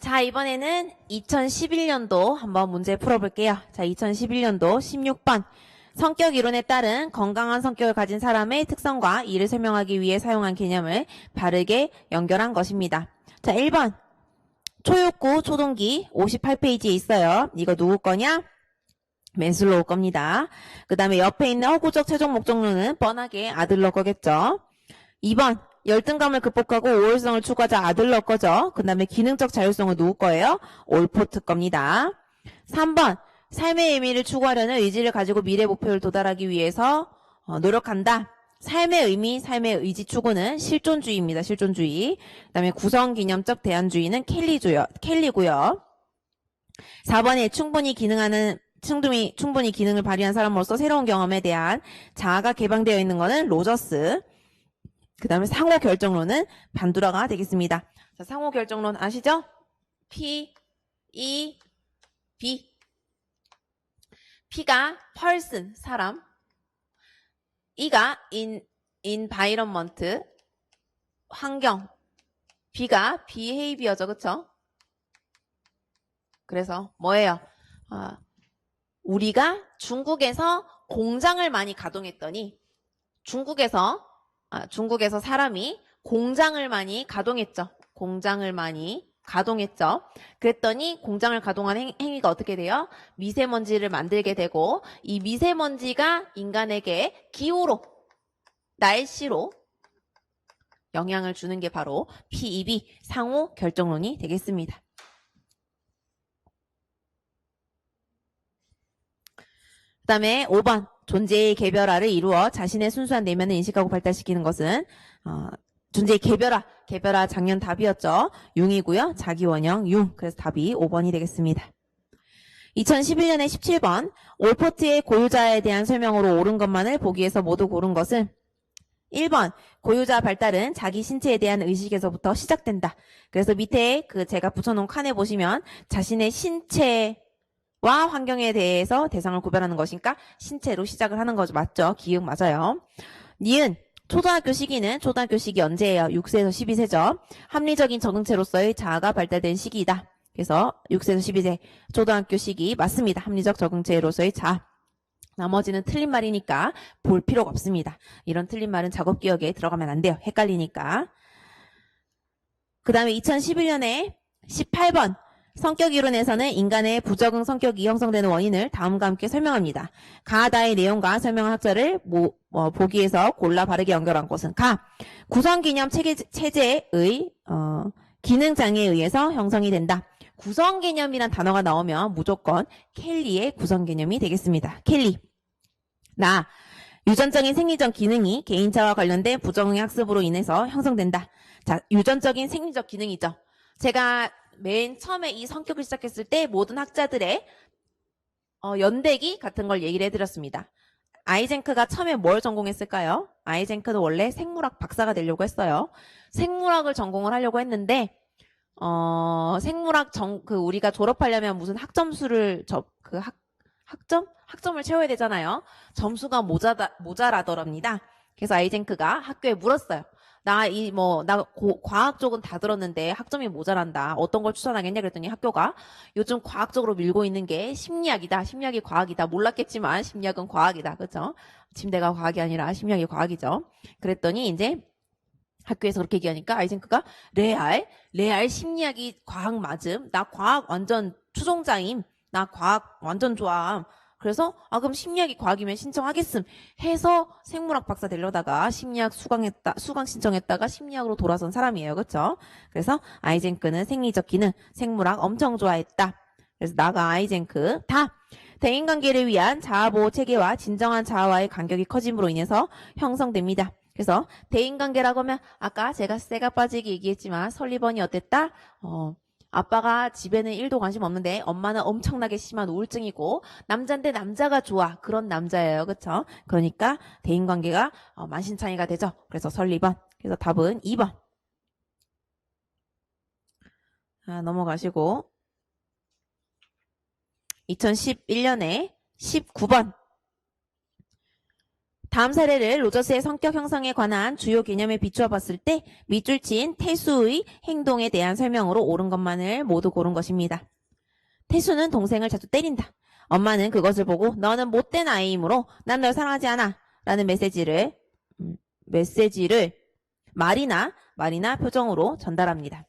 자, 이번에는 2011년도 한번 문제 풀어볼게요. 자, 2011년도 16번. 성격 이론에 따른 건강한 성격을 가진 사람의 특성과 이를 설명하기 위해 사용한 개념을 바르게 연결한 것입니다. 자, 1번. 초욕구 초동기 58페이지에 있어요. 이거 누구 거냐? 맨슬로우 겁니다. 그 다음에 옆에 있는 허구적 최종 목적론은 뻔하게 아들러 거겠죠. 2번. 열등감을 극복하고 우월성을 추구하자 아들러 거죠. 그 다음에 기능적 자율성은 누구 거예요? 올포트 겁니다. 3번. 삶의 의미를 추구하려는 의지를 가지고 미래 목표를 도달하기 위해서 노력한다. 삶의 의미, 삶의 의지 추구는 실존주의입니다. 실존주의. 그 다음에 구성기념적 대안주의는 켈리고요. 4번에 충분히 기능을 발휘한 사람으로서 새로운 경험에 대한 자아가 개방되어 있는 것은 로저스. 그 다음에 상호 결정론은 반두라가 되겠습니다. 자, 상호 결정론 아시죠? P, E, B. P가 person, 사람. E가 environment, 환경. B가 behavior죠, 그쵸? 그래서 뭐예요? 우리가 중국에서 공장을 많이 가동했더니 중국에서 사람이 공장을 많이 가동했죠. 그랬더니 공장을 가동한 행위가 어떻게 돼요? 미세먼지를 만들게 되고 이 미세먼지가 인간에게 기후로, 날씨로 영향을 주는 게 바로 PEB, 상호 결정론이 되겠습니다. 그 다음에 5번. 존재의 개별화를 이루어 자신의 순수한 내면을 인식하고 발달시키는 것은 존재의 개별화 작년 답이었죠. 융이고요. 자기원형 융. 그래서 답이 5번이 되겠습니다. 2011년에 17번. 올포트의 고유자에 대한 설명으로 옳은 것만을 보기 위해서 모두 고른 것은 1번. 고유자 발달은 자기 신체에 대한 의식에서부터 시작된다. 그래서 밑에 제가 붙여놓은 칸에 보시면 자신의 신체와 환경에 대해서 대상을 구별하는 것이니까 신체로 시작을 하는 거죠. 맞죠? 기억 맞아요. 니은. 초등학교 시기는 초등학교 시기 언제예요? 6세에서 12세죠. 합리적인 적응체로서의 자아가 발달된 시기이다. 그래서 6세에서 12세 초등학교 시기 맞습니다. 합리적 적응체로서의 자아. 나머지는 틀린 말이니까 볼 필요가 없습니다. 이런 틀린 말은 작업기억에 들어가면 안 돼요. 헷갈리니까. 그 다음에 2011년에 18번. 성격 이론에서는 인간의 부적응 성격이 형성되는 원인을 다음과 함께 설명합니다. 가다의 내용과 설명 학자를 보기에서 골라 바르게 연결한 것은 가. 구성개념 체제의 기능장애에 의해서 형성이 된다. 구성개념이란 단어가 나오면 무조건 켈리의 구성개념이 되겠습니다. 켈리. 나. 유전적인 생리적 기능이 개인차와 관련된 부정의 학습으로 인해서 형성된다. 자, 유전적인 생리적 기능이죠. 제가 맨 처음에 이 성격을 시작했을 때 모든 학자들의 연대기 같은 걸 얘기를 해드렸습니다. 아이젠크가 처음에 뭘 전공했을까요? 아이젠크는 원래 생물학 박사가 되려고 했어요. 생물학을 전공을 하려고 했는데 우리가 졸업하려면 무슨 학점수를 학점을 채워야 되잖아요. 점수가 모자라더랍니다. 그래서 아이젠크가 학교에 물었어요. 나 과학 쪽은 다 들었는데 학점이 모자란다. 어떤 걸 추천하겠냐 그랬더니 학교가 요즘 과학적으로 밀고 있는 게 심리학이다. 심리학이 과학이다. 몰랐겠지만 심리학은 과학이다. 그렇죠? 침대가 과학이 아니라 심리학이 과학이죠. 그랬더니 이제 학교에서 그렇게 얘기하니까 아이젠크가 레알 심리학이 과학 맞음. 나 과학 완전 추종자임. 나 과학 완전 좋아. 그래서 그럼 심리학이 과학이면 신청하겠음 해서 생물학 박사 되려다가 심리학 수강 신청했다가 심리학으로 돌아선 사람이에요. 그렇죠? 그래서 아이젠크는 생리적 기능, 생물학 엄청 좋아했다. 그래서 나가 아이젠크 다 대인관계를 위한 자아보호 체계와 진정한 자아와의 간격이 커짐으로 인해서 형성됩니다. 그래서 대인관계라고 하면 아까 제가 쇠가 빠지게 얘기했지만 설리번이 어땠다? 아빠가 집에는 1도 관심 없는데 엄마는 엄청나게 심한 우울증이고 남자인데 남자가 좋아. 그런 남자예요. 그렇죠? 그러니까 대인관계가 만신창이가 되죠. 그래서 설리번. 그래서 답은 2번. 넘어가시고 2011년에 19번. 다음 사례를 로저스의 성격 형성에 관한 주요 개념에 비추어 봤을 때 밑줄 친 태수의 행동에 대한 설명으로 옳은 것만을 모두 고른 것입니다. 태수는 동생을 자주 때린다. 엄마는 그것을 보고 너는 못된 아이이므로 난 널 사랑하지 않아 라는 메시지를 말이나 표정으로 전달합니다.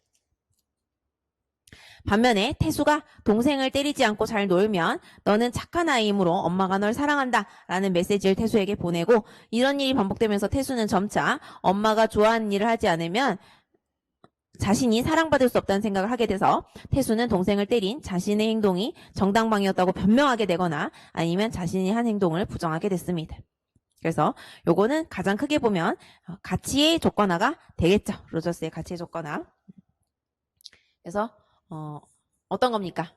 반면에 태수가 동생을 때리지 않고 잘 놀면 너는 착한 아이이므로 엄마가 널 사랑한다 라는 메시지를 태수에게 보내고, 이런 일이 반복되면서 태수는 점차 엄마가 좋아하는 일을 하지 않으면 자신이 사랑받을 수 없다는 생각을 하게 돼서 태수는 동생을 때린 자신의 행동이 정당방위였다고 변명하게 되거나 아니면 자신이 한 행동을 부정하게 됐습니다. 그래서 요거는 가장 크게 보면 가치의 조건화가 되겠죠. 로저스의 가치의 조건화. 그래서 어떤 겁니까?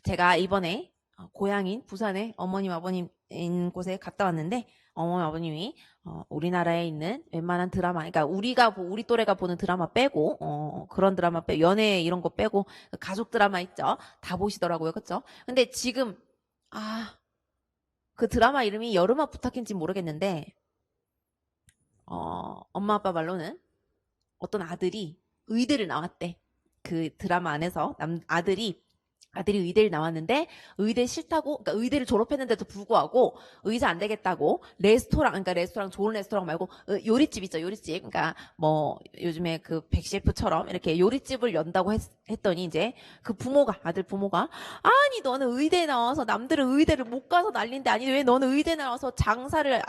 제가 이번에 고향인 부산에 어머님 아버님인 곳에 갔다 왔는데 어머니 아버님이 우리나라에 있는 웬만한 드라마, 그러니까 우리 또래가 보는 드라마 빼고 그런 드라마 빼고 연애 이런 거 빼고 가족 드라마 있죠? 다 보시더라고요. 그렇죠? 근데 지금 그 드라마 이름이 여름아 부탁인지 모르겠는데 엄마 아빠 말로는 어떤 아들이 의대를 나왔대. 그 드라마 안에서 아들이 의대를 나왔는데 의대 싫다고, 그러니까 의대를 졸업했는데도 불구하고 의사 안 되겠다고 레스토랑 좋은 레스토랑 말고 요리집 있죠, 요리집. 그러니까 뭐 요즘에 그 백셰프처럼 이렇게 요리집을 연다고 했더니 이제 그 아들 부모가 아니 너는 의대에 나와서 남들은 의대를 못 가서 난린데 아니 왜 너는 의대에 나와서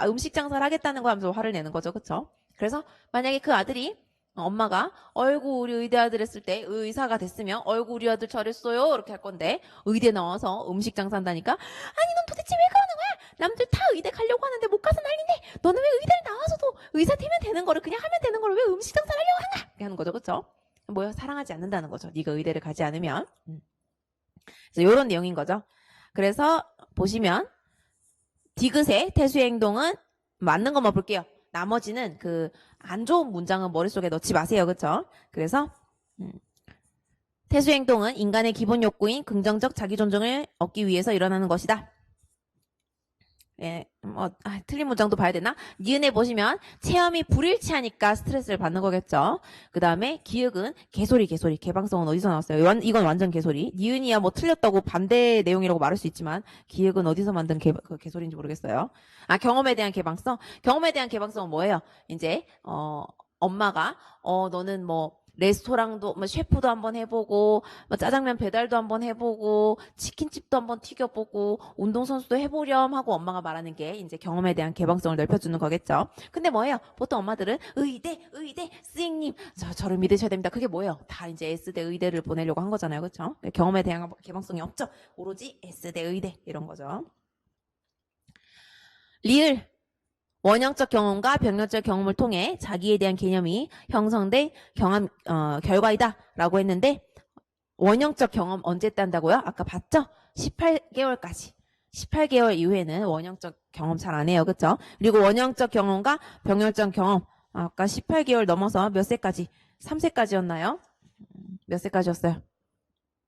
음식 장사를 하겠다는 거야 하면서 화를 내는 거죠. 그렇죠? 그래서 만약에 그 아들이 엄마가 어이구 우리 의대 아들 했을 때 의사가 됐으면 어이구 우리 아들 잘했어요 이렇게 할 건데 의대 나와서 음식 장사한다니까 아니 넌 도대체 왜 그러는 거야? 남들 다 의대 가려고 하는데 못 가서 난린데 너는 왜 의대를 나와서도 의사 되면 되는 거를 그냥 하면 되는 거를 왜 음식 장사를 하려고 하나? 이렇게 하는 거죠. 그렇죠? 뭐야? 사랑하지 않는다는 거죠. 네가 의대를 가지 않으면. 그래서 이런 내용인 거죠. 그래서 보시면 디귿의 태수의 행동은 맞는 것만 볼게요. 나머지는 그 안 좋은 문장은 머릿속에 넣지 마세요. 그렇죠? 그래서 태수 행동은 인간의 기본 욕구인 긍정적 자기 존중을 얻기 위해서 일어나는 것이다. 예, 틀린 문장도 봐야 되나? 니은에 보시면 체험이 불일치하니까 스트레스를 받는 거겠죠. 그 다음에 기역은 개소리. 개방성은 어디서 나왔어요? 이건 완전 개소리. 니은이야 뭐 틀렸다고 반대 내용이라고 말할 수 있지만 기역은 어디서 만든 개소리인지 모르겠어요. 경험에 대한 개방성? 경험에 대한 개방성은 뭐예요? 이제 엄마가 너는 뭐 레스토랑도 뭐 셰프도 한번 해보고 뭐 짜장면 배달도 한번 해보고 치킨집도 한번 튀겨보고 운동선수도 해보렴 하고 엄마가 말하는 게 이제 경험에 대한 개방성을 넓혀주는 거겠죠. 근데 뭐예요? 보통 엄마들은 의대 스승님 저를 믿으셔야 됩니다. 그게 뭐예요? 다 이제 S대 의대를 보내려고 한 거잖아요. 그렇죠? 경험에 대한 개방성이 없죠. 오로지 S대 의대 이런 거죠. 리을 원형적 경험과 병렬적 경험을 통해 자기에 대한 개념이 형성된 결과이다 라고 했는데 원형적 경험 언제 딴다고요? 아까 봤죠? 18개월까지. 18개월 이후에는 원형적 경험 잘 안 해요. 그렇죠? 그리고 원형적 경험과 병렬적 경험 아까 18개월 넘어서 몇 세까지? 3세까지였나요? 몇 세까지였어요?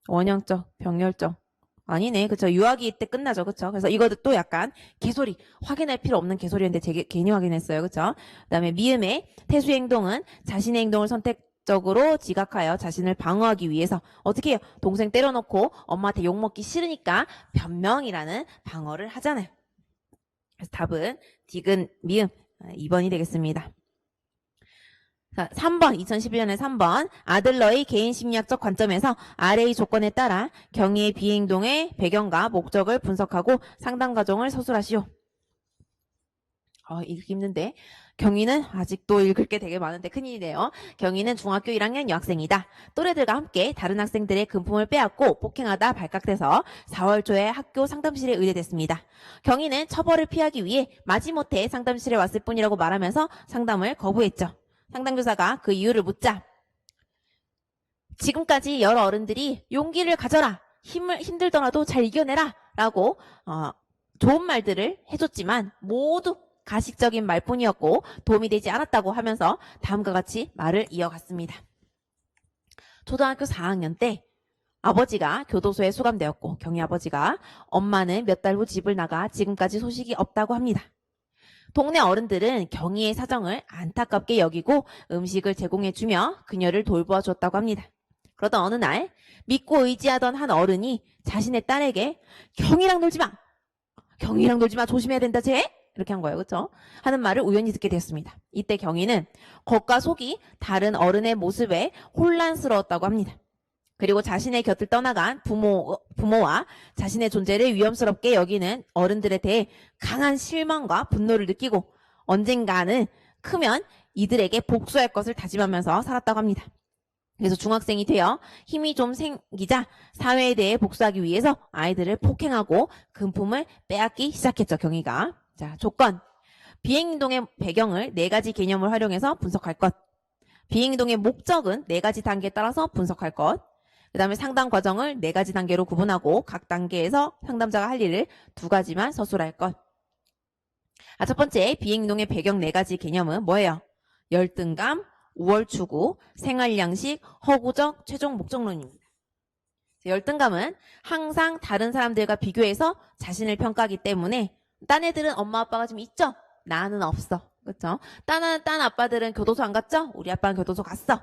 원형적, 병렬적 아니네. 그쵸. 유아기 때 끝나죠. 그쵸. 그래서 이것도 또 약간 개소리. 확인할 필요 없는 개소리인데 되게 괜히 확인했어요. 그쵸. 그 다음에 미음의 태수 행동은 자신의 행동을 선택적으로 지각하여 자신을 방어하기 위해서 어떻게 해요? 동생 때려놓고 엄마한테 욕먹기 싫으니까 변명이라는 방어를 하잖아요. 그래서 답은 디귿, 미음 2번이 되겠습니다. 3번, 2011년에 3번. 아들러의 개인 심리학적 관점에서 아래의 조건에 따라 경희의 비행동의 배경과 목적을 분석하고 상담 과정을 서술하시오. 읽기 힘든데. 경희는 아직도 읽을 게 되게 많은데 큰일이네요. 경희는 중학교 1학년 여학생이다. 또래들과 함께 다른 학생들의 금품을 빼앗고 폭행하다 발각돼서 4월 초에 학교 상담실에 의뢰됐습니다. 경희는 처벌을 피하기 위해 마지못해 상담실에 왔을 뿐이라고 말하면서 상담을 거부했죠. 상담교사가 그 이유를 묻자 지금까지 여러 어른들이 용기를 가져라, 힘들더라도 잘 이겨내라 라고 좋은 말들을 해줬지만 모두 가식적인 말뿐이었고 도움이 되지 않았다고 하면서 다음과 같이 말을 이어갔습니다. 초등학교 4학년 때 아버지가 교도소에 수감되었고 경희 아버지가 엄마는 몇 달 후 집을 나가 지금까지 소식이 없다고 합니다. 동네 어른들은 경희의 사정을 안타깝게 여기고 음식을 제공해주며 그녀를 돌보아줬다고 합니다. 그러던 어느 날 믿고 의지하던 한 어른이 자신의 딸에게 경희랑 놀지 마! 경희랑 놀지 마! 조심해야 된다 쟤! 이렇게 한 거예요. 그렇죠? 하는 말을 우연히 듣게 되었습니다. 이때 경희는 겉과 속이 다른 어른의 모습에 혼란스러웠다고 합니다. 그리고 자신의 곁을 떠나간 부모와 자신의 존재를 위험스럽게 여기는 어른들에 대해 강한 실망과 분노를 느끼고 언젠가는 크면 이들에게 복수할 것을 다짐하면서 살았다고 합니다. 그래서 중학생이 되어 힘이 좀 생기자 사회에 대해 복수하기 위해서 아이들을 폭행하고 금품을 빼앗기 시작했죠. 경희가. 자, 조건. 비행행동의 배경을 4가지 개념을 활용해서 분석할 것. 비행행동의 목적은 4가지 단계에 따라서 분석할 것. 그 다음에 상담 과정을 4가지 단계로 구분하고 각 단계에서 상담자가 할 일을 2가지만 서술할 것. 첫 번째 비행행동의 배경 4가지 개념은 뭐예요? 열등감, 우월추구, 생활양식, 허구적, 최종 목적론입니다. 열등감은 항상 다른 사람들과 비교해서 자신을 평가하기 때문에 딴 애들은 엄마 아빠가 좀 있죠? 나는 없어. 그렇죠? 딴 아빠들은 교도소 안 갔죠? 우리 아빠는 교도소 갔어.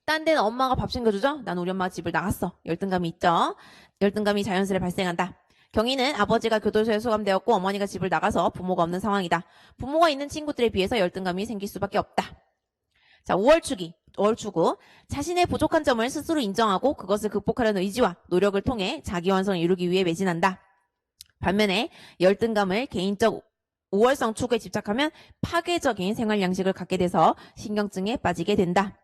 딴 데는 엄마가 밥 챙겨주죠? 난 우리 엄마가 집을 나갔어. 열등감이 있죠? 열등감이 자연스레 발생한다. 경희는 아버지가 교도소에 수감되었고 어머니가 집을 나가서 부모가 없는 상황이다. 부모가 있는 친구들에 비해서 열등감이 생길 수밖에 없다. 자, 우월추구. 자신의 부족한 점을 스스로 인정하고 그것을 극복하려는 의지와 노력을 통해 자기 완성을 이루기 위해 매진한다. 반면에 열등감을 개인적 우월성 추구에 집착하면 파괴적인 생활 양식을 갖게 돼서 신경증에 빠지게 된다.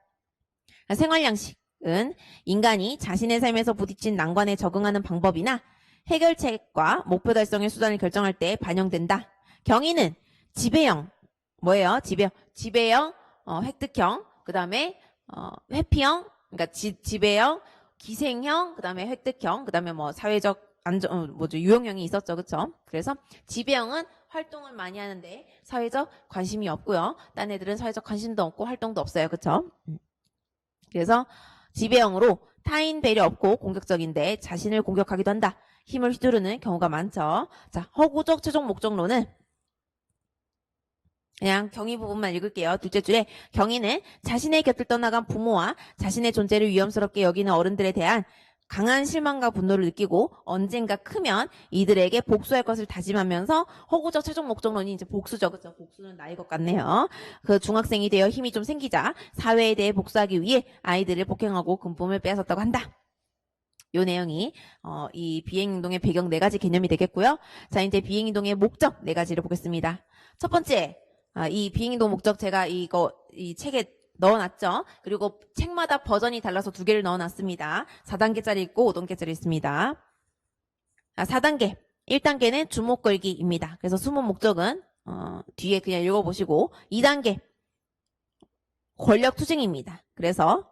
생활 양식은 인간이 자신의 삶에서 부딪힌 난관에 적응하는 방법이나 해결책과 목표 달성의 수단을 결정할 때 반영된다. 경희는 지배형, 뭐예요? 지배형, 획득형, 그 다음에 회피형, 그러니까 지배형, 기생형, 그 다음에 획득형, 그 다음에 뭐 사회적 유형형이 있었죠, 그렇죠? 그래서 지배형은 활동을 많이 하는데 사회적 관심이 없고요. 딴 애들은 사회적 관심도 없고 활동도 없어요, 그렇죠? 그래서 지배형으로 타인 배려 없고 공격적인데 자신을 공격하기도 한다. 힘을 휘두르는 경우가 많죠. 자, 허구적 최종 목적론은 그냥 경희 부분만 읽을게요. 둘째 줄에 경희는 자신의 곁을 떠나간 부모와 자신의 존재를 위험스럽게 여기는 어른들에 대한 강한 실망과 분노를 느끼고 언젠가 크면 이들에게 복수할 것을 다짐하면서 허구적 최종 목적론이 이제 복수죠. 그렇죠? 복수는 나일 것 같네요. 그 중학생이 되어 힘이 좀 생기자 사회에 대해 복수하기 위해 아이들을 폭행하고 금품을 빼앗았다고 한다. 요 내용이 이 비행행동의 배경 4가지 개념이 되겠고요. 자, 이제 비행행동의 목적 4가지를 보겠습니다. 첫 번째, 이 비행행동 목적 제가 이 책에 넣어놨죠. 그리고 책마다 버전이 달라서 2개를 넣어놨습니다. 4단계짜리 있고 5단계짜리 있습니다. 4단계. 1단계는 주목 걸기입니다. 그래서 숨은 목적은 뒤에 그냥 읽어보시고 2단계 권력 투쟁입니다. 그래서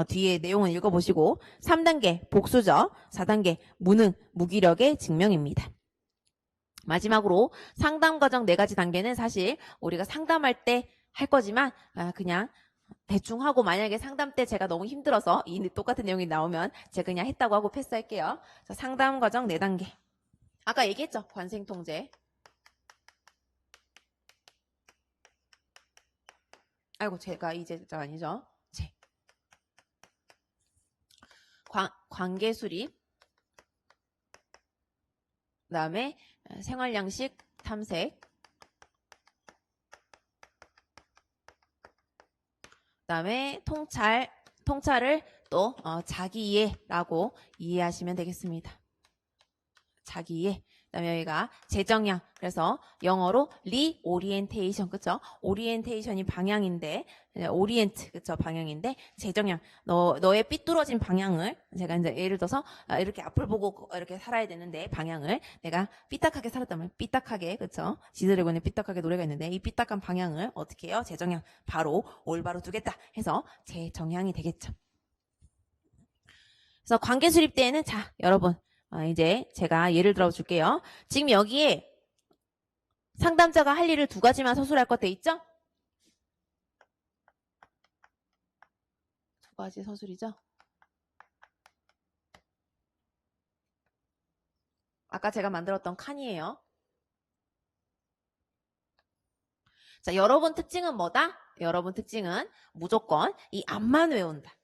뒤에 내용은 읽어보시고 3단계 복수죠. 4단계 무능, 무기력의 증명입니다. 마지막으로 상담 과정 4가지 단계는 사실 우리가 상담할 때 할 거지만 그냥 대충 하고 만약에 상담 때 제가 너무 힘들어서 이 똑같은 내용이 나오면 제가 그냥 했다고 하고 패스할게요. 자, 상담 과정 4단계. 아까 얘기했죠. 관생통제. 아이고 제가 이 제자 아니죠. 관계 수립. 그 다음에 생활양식 탐색. 그 다음에 통찰을 또 자기 이해라고 이해하시면 되겠습니다. 자기 이해. 그 다음에 여기가 재정향. 그래서 영어로 리오리엔테이션. 그쵸? 오리엔테이션이 방향인데, 오리엔트. 그쵸? 방향인데, 재정향. 너의 삐뚤어진 방향을, 제가 이제 예를 들어서, 이렇게 앞을 보고 이렇게 살아야 되는데, 방향을 내가 삐딱하게 살았다면, 삐딱하게, 그쵸? 지드래곤의 삐딱하게 노래가 있는데, 이 삐딱한 방향을 어떻게 해요? 재정향. 바로, 올바로 두겠다. 해서 재정향이 되겠죠. 그래서 관계 수립 때에는, 자, 여러분. 이제 제가 예를 들어 줄게요. 지금 여기에 상담자가 할 일을 2가지만 서술할 것 돼 있죠? 2가지 서술이죠? 아까 제가 만들었던 칸이에요. 자, 여러분 특징은 뭐다? 여러분 특징은 무조건 이 앞만 외운다.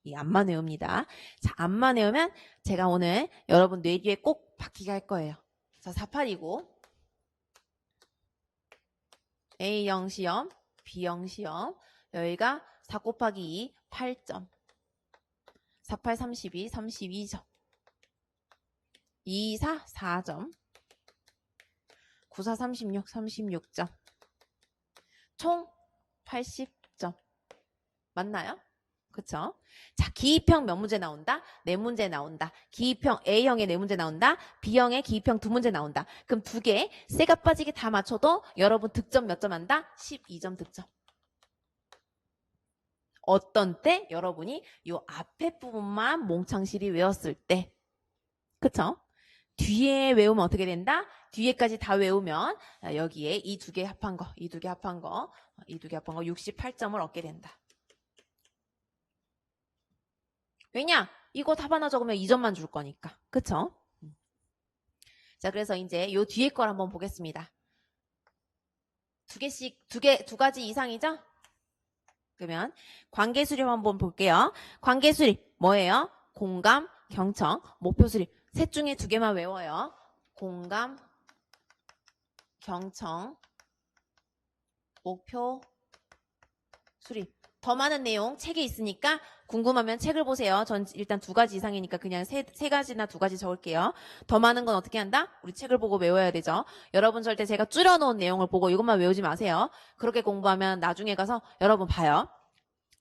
이 앞만 외웁니다. 자, 앞만 외우면 제가 오늘 여러분 뇌 뒤에 꼭 박히게 할 거예요. 자, 48이고 A형 시험, B형 시험. 여기가 4 곱하기 2, 8점. 48, 32, 32점. 2, 4, 4점. 9, 4, 36, 36점. 총 80점. 맞나요? 그쵸? 자, 기입형 몇 문제 나온다? 4문제 나온다. 기입형 A형에 4문제 나온다. B형에 기입형 2문제 나온다. 그럼 2개, 쇠가 빠지게 다 맞춰도 여러분 득점 몇 점 한다? 12점 득점. 어떤 때? 여러분이 요 앞에 부분만 몽창실이 외웠을 때. 그쵸? 뒤에 외우면 어떻게 된다? 뒤에까지 다 외우면 여기에 이 2개 합한 거, 이 2개 합한 거, 이 2개 합한 거 68점을 얻게 된다. 왜냐? 이거 답 하나 적으면 2점만 줄 거니까. 그쵸? 자, 그래서 이제 요 뒤에 걸 한번 보겠습니다. 2 가지 이상이죠? 그러면 관계수립 한번 볼게요. 관계수립 뭐예요? 공감, 경청, 목표수립. 셋 중에 2개만 외워요. 공감, 경청, 목표, 수립. 더 많은 내용 책에 있으니까 궁금하면 책을 보세요. 전 일단 2가지 이상이니까 그냥 3가지나 2가지 적을게요. 더 많은 건 어떻게 한다? 우리 책을 보고 외워야 되죠. 여러분 절대 제가 줄여놓은 내용을 보고 이것만 외우지 마세요. 그렇게 공부하면 나중에 가서 여러분 봐요.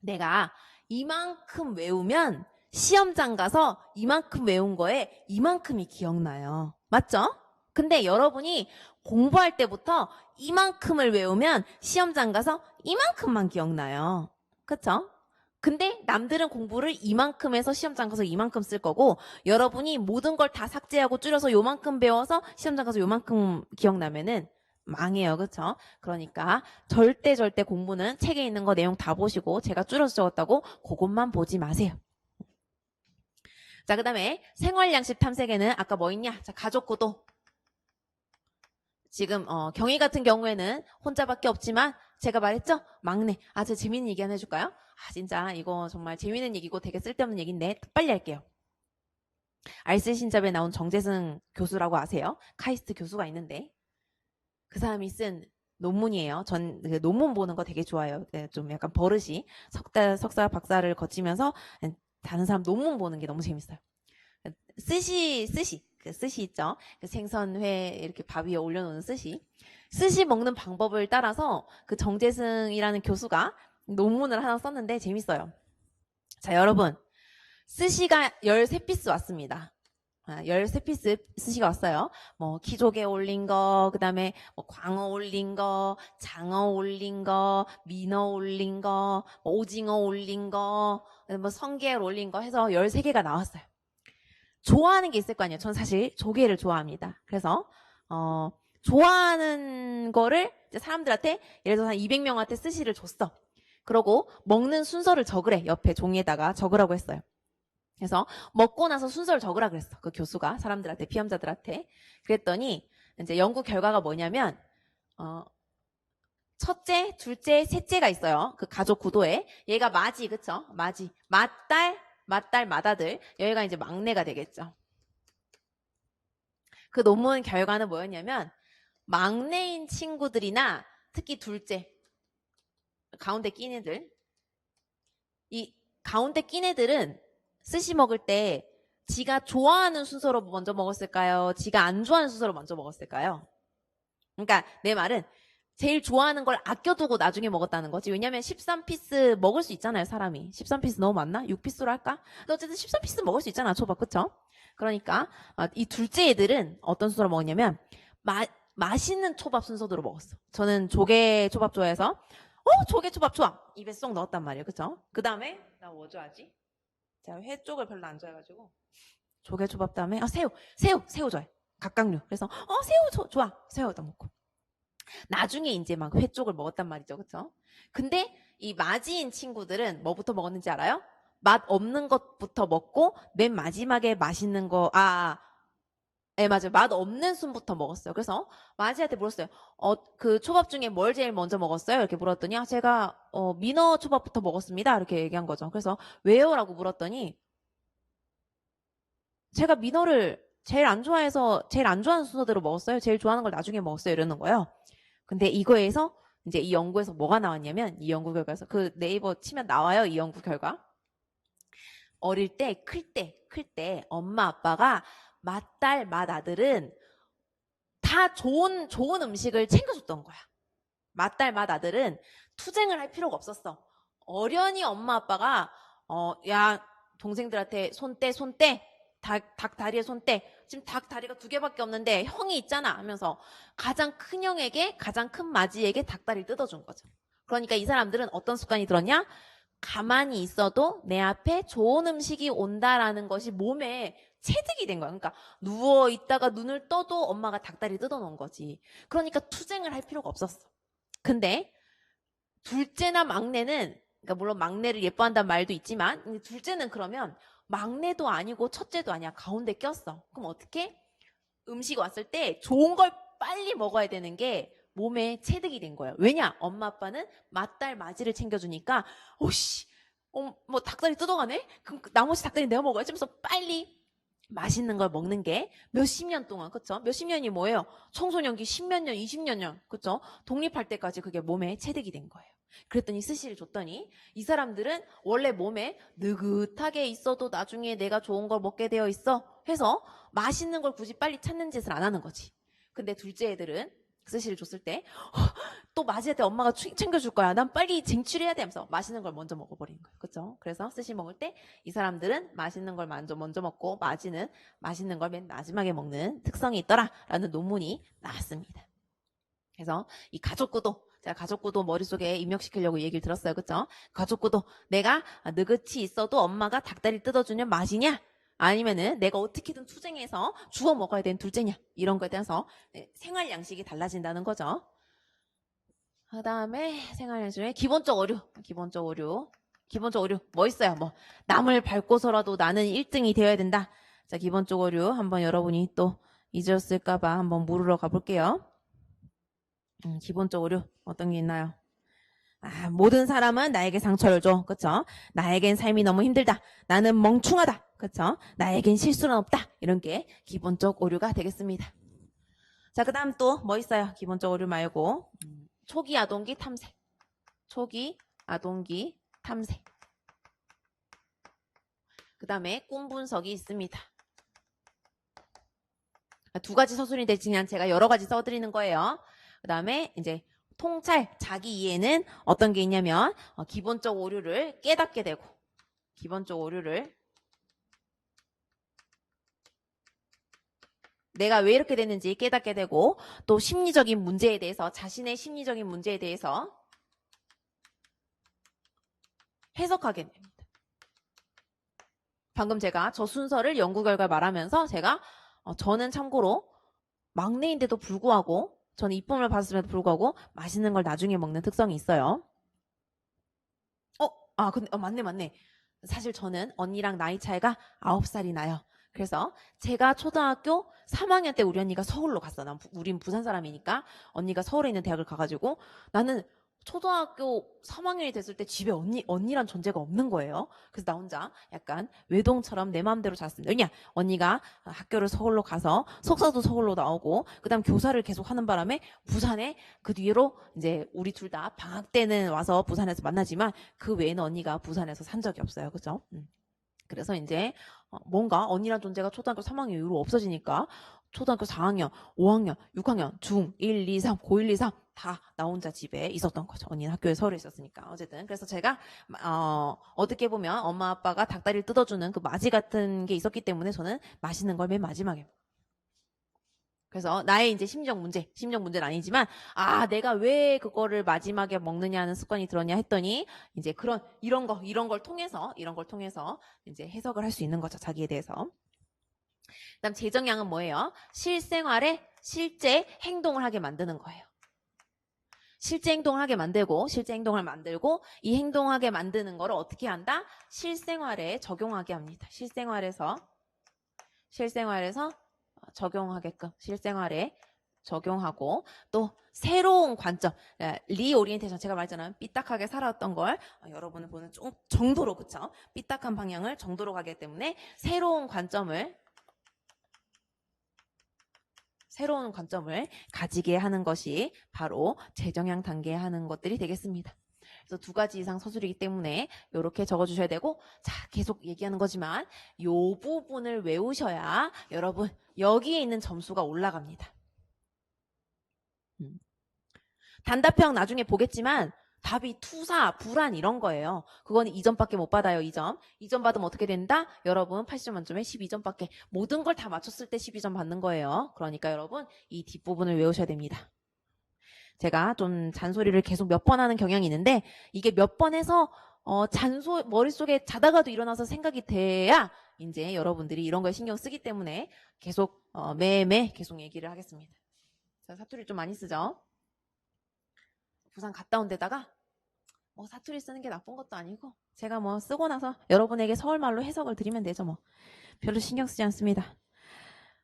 내가 이만큼 외우면 시험장 가서 이만큼 외운 거에 이만큼이 기억나요. 맞죠? 근데 여러분이 공부할 때부터 이만큼을 외우면 시험장 가서 이만큼만 기억나요. 그쵸? 근데 남들은 공부를 이만큼에서 시험장 가서 이만큼 쓸 거고 여러분이 모든 걸 다 삭제하고 줄여서 요만큼 배워서 시험장 가서 요만큼 기억나면은 망해요. 그쵸? 그러니까 절대 공부는 책에 있는 거 내용 다 보시고 제가 줄여서 적었다고 그것만 보지 마세요. 자, 그 다음에 생활양식 탐색에는 아까 뭐 있냐? 자, 가족구도. 지금 경희 같은 경우에는 혼자밖에 없지만 제가 말했죠? 막내. 저 재밌는 얘기 하나 해줄까요? 진짜 이거 정말 재밌는 얘기고 되게 쓸데없는 얘기인데 빨리 할게요. 알쓸신잡에 나온 정재승 교수라고 아세요? 카이스트 교수가 있는데 그 사람이 쓴 논문이에요. 전 그 논문 보는 거 되게 좋아해요. 좀 약간 버릇이 석사, 박사를 거치면서 다른 사람 논문 보는 게 너무 재밌어요. 스시 그 스시 있죠? 그 생선회 이렇게 밥 위에 올려놓는 스시 먹는 방법을 따라서 그 정재승이라는 교수가 논문을 하나 썼는데 재밌어요. 자, 여러분 스시가 13피스 왔습니다. 13피스 스시가 왔어요. 뭐 키조개 올린 거, 그 다음에 뭐 광어 올린 거, 장어 올린 거, 민어 올린 거, 뭐 오징어 올린 거, 뭐 성게알 올린 거 해서 13개가 나왔어요. 좋아하는 게 있을 거 아니에요. 전 사실 조개를 좋아합니다. 그래서 좋아하는 거를 이제 사람들한테 예를 들어서 한 200명한테 스시를 줬어. 그러고 먹는 순서를 적으래. 옆에 종이에다가 적으라고 했어요. 그래서 먹고 나서 순서를 적으라 그랬어. 그 교수가 사람들한테, 피험자들한테. 그랬더니 이제 연구 결과가 뭐냐면 첫째, 둘째, 셋째가 있어요. 그 가족 구도에. 얘가 마지, 그쵸? 마지. 맏딸, 맏아들. 여기가 이제 막내가 되겠죠. 그 논문 결과는 뭐였냐면 막내인 친구들이나 특히 둘째, 가운데 낀 애들. 이 가운데 낀 애들은 스시 먹을 때 지가 좋아하는 순서로 먼저 먹었을까요? 지가 안 좋아하는 순서로 먼저 먹었을까요? 그러니까 내 말은 제일 좋아하는 걸 아껴두고 나중에 먹었다는 거지. 왜냐면 13피스 먹을 수 있잖아요, 사람이. 13피스 너무 많나? 6피스로 할까? 근데 어쨌든 13피스 먹을 수 있잖아, 초밥. 그쵸? 그러니까 이 둘째 애들은 어떤 순서로 먹었냐면 맛있는 초밥 순서대로 먹었어. 저는 조개 초밥 좋아해서 조개 초밥 좋아. 입에 쏙 넣었단 말이에요. 그쵸? 그 다음에 나 뭐 좋아하지? 제가 회 쪽을 별로 안 좋아해가지고 조개 초밥 다음에 새우 좋아해. 각각류. 그래서 새우 좋아. 새우도 먹고. 나중에 이제 막 회 쪽을 먹었단 말이죠. 그쵸? 근데 이 마지인 친구들은 뭐부터 먹었는지 알아요? 맛 없는 것부터 먹고 맨 마지막에 맛있는 거 네, 맞아요. 맛 없는 순부터 먹었어요. 그래서 마지한테 물었어요. 그 초밥 중에 뭘 제일 먼저 먹었어요? 이렇게 물었더니, 제가, 민어 초밥부터 먹었습니다. 이렇게 얘기한 거죠. 그래서 왜요? 라고 물었더니, 제가 민어를 제일 안 좋아해서 제일 안 좋아하는 순서대로 먹었어요. 제일 좋아하는 걸 나중에 먹었어요. 이러는 거예요. 근데 이거에서 이제 이 연구에서 뭐가 나왔냐면, 이 연구 결과에서 그 네이버 치면 나와요. 이 연구 결과. 어릴 때, 클 때 엄마 아빠가 맏딸, 맏아들은 다 좋은 음식을 챙겨줬던 거야. 맏딸, 맏아들은 투쟁을 할 필요가 없었어. 어련히 엄마 아빠가 야, 동생들한테 손 떼. 닭 다리에 손 떼. 지금 닭 다리가 2개밖에 없는데 형이 있잖아 하면서 가장 큰 형에게, 가장 큰 맏이에게 닭다리를 뜯어준 거죠. 그러니까 이 사람들은 어떤 습관이 들었냐? 가만히 있어도 내 앞에 좋은 음식이 온다라는 것이 몸에 체득이 된 거야. 그러니까 누워 있다가 눈을 떠도 엄마가 닭다리 뜯어놓은 거지. 그러니까 투쟁을 할 필요가 없었어. 근데 둘째나 막내는, 그러니까 물론 막내를 예뻐한다는 말도 있지만 둘째는 그러면 막내도 아니고 첫째도 아니야. 가운데 꼈어. 그럼 어떻게? 음식 왔을 때 좋은 걸 빨리 먹어야 되는 게 몸에 체득이 된 거예요. 왜냐? 엄마 아빠는 맏딸 맏이를 챙겨주니까 오씨 뭐 닭다리 뜯어가네? 그럼 나머지 닭다리 내가 먹어야지 하면서 빨리 맛있는 걸 먹는 게 몇십 년 동안, 그쵸? 몇십 년이 뭐예요? 청소년기 10몇 년, 20몇 년, 그쵸? 독립할 때까지 그게 몸에 체득이 된 거예요. 그랬더니 스시를 줬더니 이 사람들은 원래 몸에 느긋하게 있어도 나중에 내가 좋은 걸 먹게 되어 있어 해서 맛있는 걸 굳이 빨리 찾는 짓을 안 하는 거지. 근데 둘째 애들은 스시를 줬을 때 또 맞이할 때 엄마가 챙겨줄 거야. 난 빨리 쟁취를 해야 돼 하면서 맛있는 걸 먼저 먹어버리는 거예요. 그렇죠? 그래서 스시 먹을 때 이 사람들은 맛있는 걸 먼저 먹고 마지는 맛있는 걸 맨 마지막에 먹는 특성이 있더라라는 논문이 나왔습니다. 그래서 이 가족구도, 제가 가족구도 머릿속에 입력시키려고 얘기를 들었어요. 그렇죠? 가족구도 내가 느긋이 있어도 엄마가 닭다리 뜯어주면 맛이냐? 아니면은 내가 어떻게든 투쟁해서 주워 먹어야 되는 둘째냐? 이런 거에 대해서 생활 양식이 달라진다는 거죠. 그 다음에 생활 양식의 기본적 오류 뭐 있어요? 뭐 남을 밟고서라도 나는 1등이 되어야 된다. 자, 기본적 오류 한번 여러분이 또 잊었을까봐 한번 물으러 가볼게요. 기본적 오류 어떤 게 있나요? 모든 사람은 나에게 상처를 줘. 그쵸? 나에겐 삶이 너무 힘들다. 나는 멍충하다. 그쵸? 나에겐 실수는 없다. 이런 게 기본적 오류가 되겠습니다. 자, 그 다음 또 뭐 있어요? 기본적 오류 말고 초기 아동기 탐색. 초기 아동기 탐색. 그 다음에 꿈 분석이 있습니다. 2가지 서술인데 그냥 제가 여러 가지 써드리는 거예요. 그 다음에 이제 통찰, 자기 이해는 어떤 게 있냐면 기본적 오류를 깨닫게 되고, 기본적 오류를 내가 왜 이렇게 됐는지 깨닫게 되고, 또 심리적인 문제에 대해서, 자신의 심리적인 문제에 대해서 해석하게 됩니다. 방금 제가 저 순서를 연구 결과 말하면서 제가 저는 참고로 막내인데도 불구하고, 저는 이쁨을 받았음에도 불구하고 맛있는 걸 나중에 먹는 특성이 있어요. 근데 맞네. 사실 저는 언니랑 나이 차이가 9살이 나요. 그래서 제가 초등학교 3학년 때 우리 언니가 서울로 갔어. 우린 부산 사람이니까 언니가 서울에 있는 대학을 가가지고 나는 초등학교 3학년이 됐을 때 집에 언니란 존재가 없는 거예요. 그래서 나 혼자 약간 외동처럼 내 마음대로 잤습니다. 왜냐? 언니가 학교를 서울로 가서 석사도 서울로 나오고 그다음 교사를 계속 하는 바람에 부산에 그 뒤로 이제 우리 둘 다 방학 때는 와서 부산에서 만나지만 그 외에는 언니가 부산에서 산 적이 없어요. 그죠? 그래서 이제 뭔가 언니란 존재가 초등학교 3학년 이후로 없어지니까 초등학교 4학년, 5학년, 6학년, 중, 1, 2, 3, 고1, 2, 3 다 나 혼자 집에 있었던 거죠. 언니는 학교에 서울에 있었으니까. 어쨌든 그래서 제가 어떻게 보면 엄마 아빠가 닭다리를 뜯어주는 그 맞이 같은 게 있었기 때문에 저는 맛있는 걸 맨 마지막에. 그래서 나의 이제 심리적 문제는 아니지만 내가 왜 그거를 마지막에 먹느냐는 습관이 들었냐 했더니 이제 이런 걸 통해서 이제 해석을 할 수 있는 거죠. 자기에 대해서. 그다음 재정량은 뭐예요? 실생활에 실제 행동을 하게 만드는 거예요. 실제 행동을 하게 만들고 이 행동하게 만드는 거를 어떻게 한다? 실생활에 적용하게 합니다. 실생활에서 적용하게끔 실생활에 적용하고 또 새로운 관점, 리오리엔테이션 제가 말했잖아요. 삐딱하게 살아왔던 걸 여러분을 보는 정도로 그쵸? 삐딱한 방향을 정도로 가기 때문에 새로운 관점을 가지게 하는 것이 바로 재정향 단계에 하는 것들이 되겠습니다. 그래서 2가지 이상 서술이기 때문에 이렇게 적어주셔야 되고, 자, 계속 얘기하는 거지만 이 부분을 외우셔야 여러분 여기에 있는 점수가 올라갑니다. 단답형 나중에 보겠지만 답이 투사, 불안 이런 거예요. 그건 2점밖에 못 받아요. 2점. 2점 받으면 어떻게 된다? 여러분 80점 만점에 12점밖에. 모든 걸 다 맞췄을 때 12점 받는 거예요. 그러니까 여러분 이 뒷부분을 외우셔야 됩니다. 제가 좀 잔소리를 계속 몇 번 하는 경향이 있는데 이게 몇 번 해서 머릿속에 자다가도 일어나서 생각이 돼야 이제 여러분들이 이런 거에 신경 쓰기 때문에 계속 매매 계속 얘기를 하겠습니다. 자, 사투리 좀 많이 쓰죠? 부산 갔다 온 데다가 사투리 쓰는 게 나쁜 것도 아니고 제가 쓰고 나서 여러분에게 서울말로 해석을 드리면 되죠. 별로 신경 쓰지 않습니다.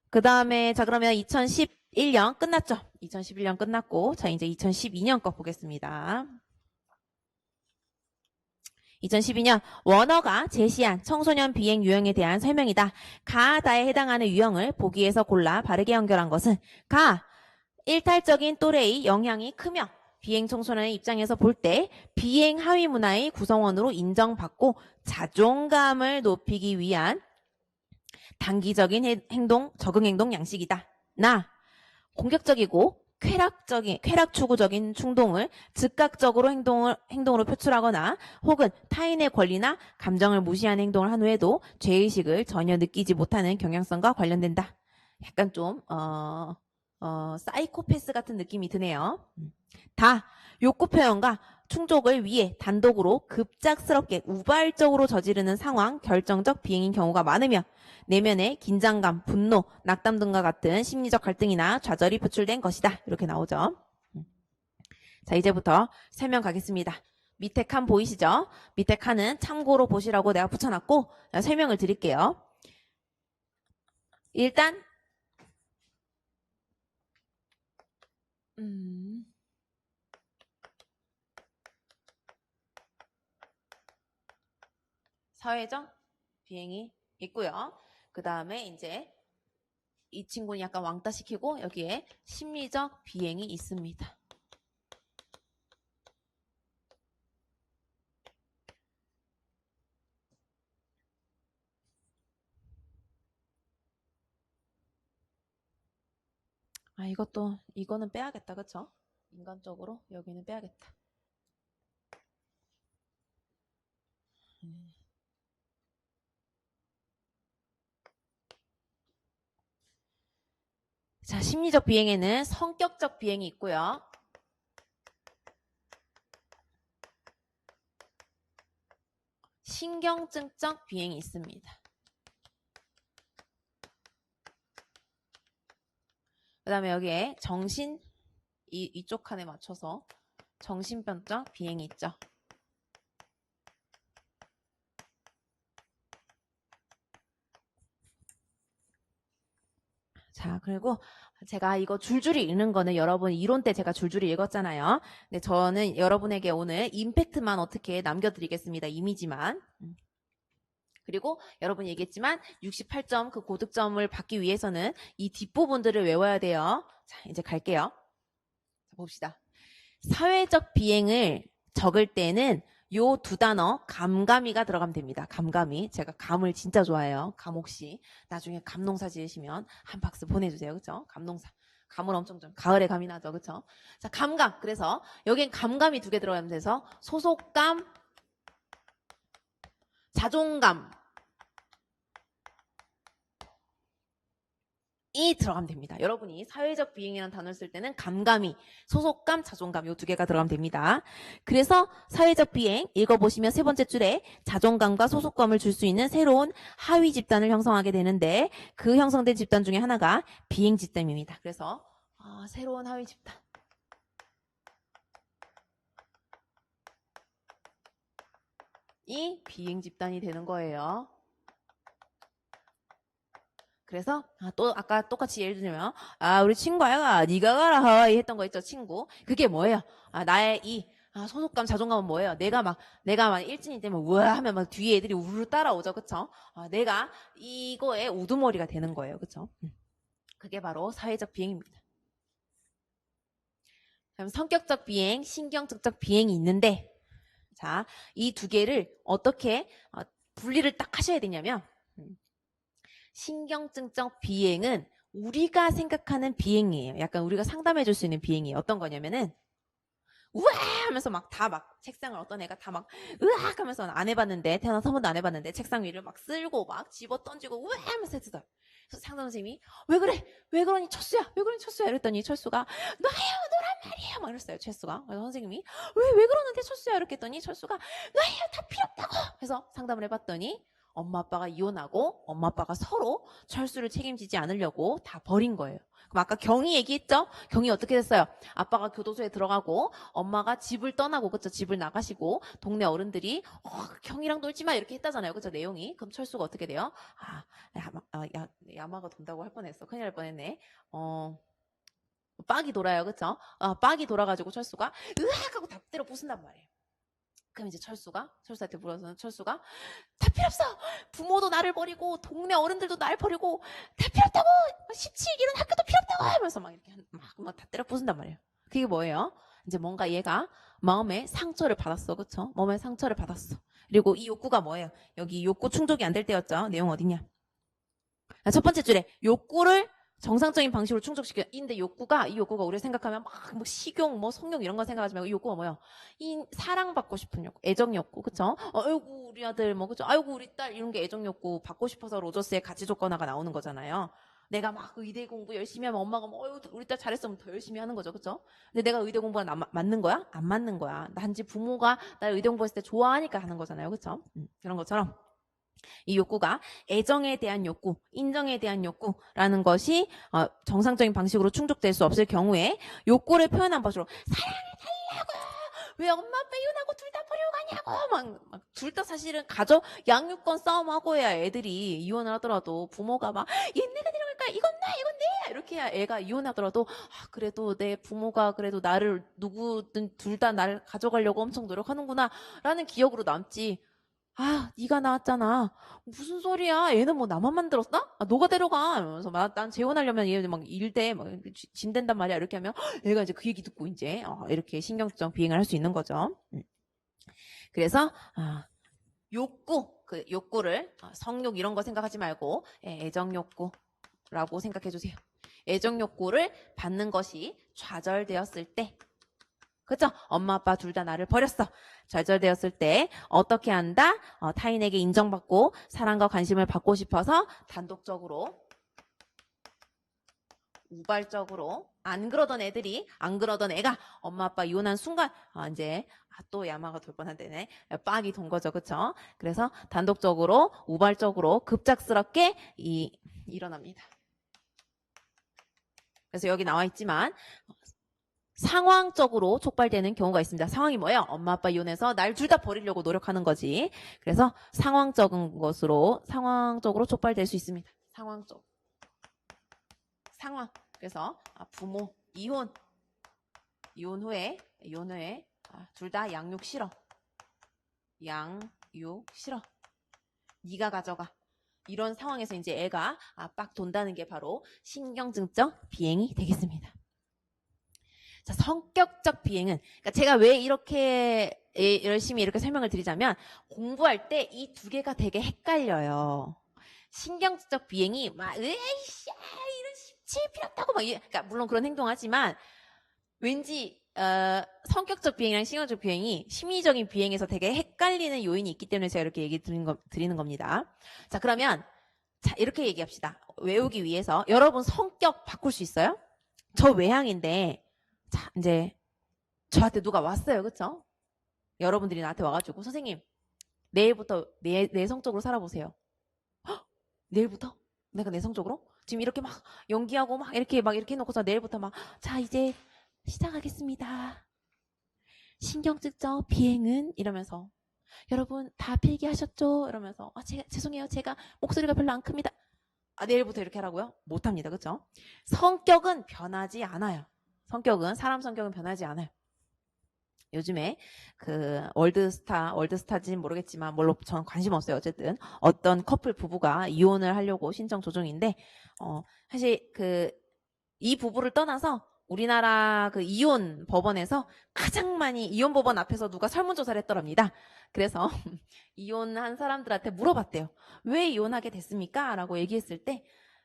그 다음에 자 그러면 2011년 끝났죠. 2011년 끝났고 자 이제 2012년 거 보겠습니다. 2012년 원어가 제시한 청소년 비행 유형에 대한 설명이다. 가다에 해당하는 유형을 보기에서 골라 바르게 연결한 것은 가 일탈적인 또래의 영향이 크며 비행 청소년의 입장에서 볼 때 비행 하위 문화의 구성원으로 인정받고 자존감을 높이기 위한 단기적인 적응 행동 양식이다. 나 공격적이고 쾌락 추구적인 충동을 즉각적으로 행동으로 표출하거나 혹은 타인의 권리나 감정을 무시하는 행동을 한 후에도 죄의식을 전혀 느끼지 못하는 경향성과 관련된다. 약간 좀 사이코패스 같은 느낌이 드네요. 다 욕구 표현과 충족을 위해 단독으로 급작스럽게 우발적으로 저지르는 상황, 결정적 비행인 경우가 많으며 내면에 긴장감, 분노, 낙담 등과 같은 심리적 갈등이나 좌절이 표출된 것이다. 이렇게 나오죠. 자, 이제부터 설명 가겠습니다. 밑에 칸 보이시죠? 밑에 칸은 참고로 보시라고 내가 붙여놨고 설명을 드릴게요. 일단 사회적 비행이 있고요. 그 다음에 이제 이 친구는 약간 왕따 시키고 여기에 심리적 비행이 있습니다. 이거는 빼야겠다. 그쵸? 인간적으로 여기는 빼야겠다. 자, 심리적 비행에는 성격적 비행이 있고요. 신경증적 비행이 있습니다. 그 다음에 여기에 이쪽 칸에 맞춰서 정신병적 비행이 있죠. 자, 그리고 제가 이거 줄줄이 읽는 거는 여러분 이론 때 제가 줄줄이 읽었잖아요. 근데 저는 여러분에게 오늘 임팩트만 어떻게 남겨드리겠습니다. 이미지만. 그리고 여러분 얘기했지만 68점 그 고득점을 받기 위해서는 이 뒷부분들을 외워야 돼요. 자, 이제 갈게요. 자, 봅시다. 사회적 비행을 적을 때는 요 2단어 감감이가 들어가면 됩니다. 감감이. 제가 감을 진짜 좋아해요. 감 혹시 나중에 감농사 지으시면 한 박스 보내주세요. 그쵸? 감농사. 감을 엄청 좀 가을에 감이 나죠. 그쵸? 자, 감감. 그래서 여긴 감감이 2개 들어가면 돼서 소속감, 자존감 이 들어가면 됩니다. 여러분이 사회적 비행이라는 단어를 쓸 때는 감감이, 소속감, 자존감 이 2개가 들어가면 됩니다. 그래서 사회적 비행 읽어보시면 3번째 줄에 자존감과 소속감을 줄 수 있는 새로운 하위 집단을 형성하게 되는데 그 형성된 집단 중에 하나가 비행 집단입니다. 그래서 새로운 하위 집단. 이 비행 집단이 되는 거예요. 그래서 또 아까 똑같이 예를 들면 우리 친구 아이가 네가 가라 하와이 했던 거 있죠, 친구. 그게 뭐예요? 나의 이 소속감, 자존감은 뭐예요? 내가 막 일진이 되면 우와 하면 막 뒤에 애들이 우르르 따라오죠, 그쵸? 내가 이거에 우두머리가 되는 거예요, 그쵸? 그게 바로 사회적 비행입니다. 그럼 성격적 비행, 신경적적 비행이 있는데, 자, 이 두 개를 어떻게 분리를 딱 하셔야 되냐면, 신경증적 비행은 우리가 생각하는 비행이에요. 약간 우리가 상담해 줄 수 있는 비행이에요. 어떤 거냐면은 우와 하면서 막 책상을 어떤 애가 다 막 으악 하면서 안 해봤는데, 태어나서 한 번도 안 해봤는데 책상 위를 막 쓸고 막 집어 던지고 우와 하면서 했어요. 그래서 상담 선생님이 왜 그래? 왜 그러니 철수야? 왜 그러니 철수야? 이랬더니 철수가 너예요 너란 말이에요 막 이랬어요, 철수가. 그래서 선생님이 왜 그러는데 철수야? 이렇게 했더니 철수가 너예요 다 필요 없다고. 그래서 상담을 해봤더니 엄마 아빠가 이혼하고 엄마 아빠가 서로 철수를 책임지지 않으려고 다 버린 거예요. 그럼 아까 경이 얘기했죠? 경이 어떻게 됐어요? 아빠가 교도소에 들어가고 엄마가 집을 떠나고, 그쵸? 집을 나가시고 동네 어른들이 경이랑 놀지 마 이렇게 했다잖아요, 그쵸? 내용이. 그럼 철수가 어떻게 돼요? 야마가 돈다고 할 뻔했어. 큰일 날 뻔했네. 빡이 돌아요, 그쵸? 빡이 돌아가지고 철수가 으악 하고 다 때려 부순단 말이에요. 그럼 이제 철수한테 물어서 철수가 다 필요 없어. 부모도 나를 버리고 동네 어른들도 나를 버리고 다 필요 없다고. 17기는 학교도 필요 없다고 하면서 막 이렇게 막 다 때려 부순단 말이에요. 그게 뭐예요? 이제 뭔가 얘가 마음에 상처를 받았어, 그쵸? 마음에 상처를 받았어. 그리고 이 욕구가 뭐예요? 여기 욕구 충족이 안 될 때였죠. 내용 어디냐? 첫 번째 줄에 욕구를 정상적인 방식으로 충족시켜. 이 욕구가 우리가 생각하면 막 식욕, 성욕 이런 거 생각하지 말고 이 욕구가 뭐예요? 이 사랑받고 싶은 욕구, 애정 욕구, 그쵸? 아이고 우리 아들 그쵸? 아이고 우리 딸 이런 게 애정 욕구 받고 싶어서 로저스의 가치 조건화가 나오는 거잖아요. 내가 막 의대 공부 열심히 하면 엄마가 우리 딸 잘했으면 더 열심히 하는 거죠, 그쵸? 근데 내가 의대 공부가 맞는 거야? 안 맞는 거야. 단지 부모가 날 의대 공부했을 때 좋아하니까 하는 거잖아요, 그쵸? 그런 것처럼. 이 욕구가 애정에 대한 욕구, 인정에 대한 욕구라는 것이 정상적인 방식으로 충족될 수 없을 경우에 욕구를 표현한 것으로 사랑을 달라고, 왜 엄마 아빠 이혼하고 둘 다 버리고 가냐고, 둘 다 사실은 양육권 싸움하고 해야 애들이 이혼을 하더라도 부모가 막 얘네가 데려갈 거야, 이건 내 이렇게 해야 애가 이혼하더라도 그래도 내 부모가 그래도 나를 누구든 둘 다 나를 가져가려고 엄청 노력하는구나 라는 기억으로 남지. 네가 나왔잖아. 무슨 소리야? 얘는 뭐 나만 만들었어? 너가 데려가. 이러면서 난 재혼하려면 얘 막 일대 막 진댄단 말이야. 이렇게 하면 얘가 이제 그 얘기 듣고 이제 이렇게 신경성 비행을 할 수 있는 거죠. 그래서 그 욕구를 성욕 이런 거 생각하지 말고 애정 욕구라고 생각해 주세요. 애정 욕구를 받는 것이 좌절되었을 때, 그죠? 엄마 아빠 둘 다 나를 버렸어. 좌절되었을 때 어떻게 한다? 타인에게 인정받고 사랑과 관심을 받고 싶어서 단독적으로, 우발적으로 안 그러던 애가 엄마 아빠 이혼한 순간 이제 또 야마가 돌 뻔한데네. 빡이 돈 거죠, 그쵸? 그래서 단독적으로, 우발적으로, 급작스럽게 일어납니다. 그래서 여기 나와 있지만 상황적으로 촉발되는 경우가 있습니다. 상황이 뭐예요? 엄마 아빠 이혼해서 날 둘 다 버리려고 노력하는 거지. 그래서 상황적으로 촉발될 수 있습니다. 상황. 그래서 부모 이혼 후에 둘 다 양육 싫어. 네가 가져가. 이런 상황에서 이제 애가 빡 돈다는 게 바로 신경증적 비행이 되겠습니다. 자, 성격적 비행은, 그러니까 제가 왜 이렇게 열심히 이렇게 설명을 드리자면, 공부할 때 이 두 개가 되게 헷갈려요. 신경적 비행이 으이씨, 이런 17 필요 없다고 그러니까 물론 그런 행동하지만 왠지 성격적 비행이랑 신경적 비행이 심리적인 비행에서 되게 헷갈리는 요인이 있기 때문에 제가 이렇게 얘기 드리는 겁니다. 자, 그러면 이렇게 얘기합시다. 외우기 위해서 여러분 성격 바꿀 수 있어요? 저 외향인데. 자, 이제 저한테 누가 왔어요, 그쵸? 여러분들이 나한테 와가지고 선생님 내일부터 내성적으로 살아보세요. 헉, 내일부터? 내가 내성적으로? 지금 이렇게 막 연기하고 막 이렇게 해놓고서 내일부터 자, 이제 시작하겠습니다. 신경증적 비행은 이러면서 여러분 다 필기하셨죠? 이러면서 죄송해요, 제가 목소리가 별로 안 큽니다. 내일부터 이렇게 하라고요? 못합니다. 그쵸? 성격은 변하지 않아요. 사람 성격은 변하지 않아요. 요즘에 그 월드스타인지는 모르겠지만 물론 저는 관심 없어요. 어쨌든 어떤 커플 부부가 이혼을 하려고 신청 조정인데 사실 이 부부를 떠나서 우리나라 그 이혼 법원에서 가장 많이 이혼 법원 앞에서 누가 설문조사를 했더랍니다. 그래서 이혼한 사람들한테 물어봤대요. 왜 이혼하게 됐습니까? 라고 얘기했을 때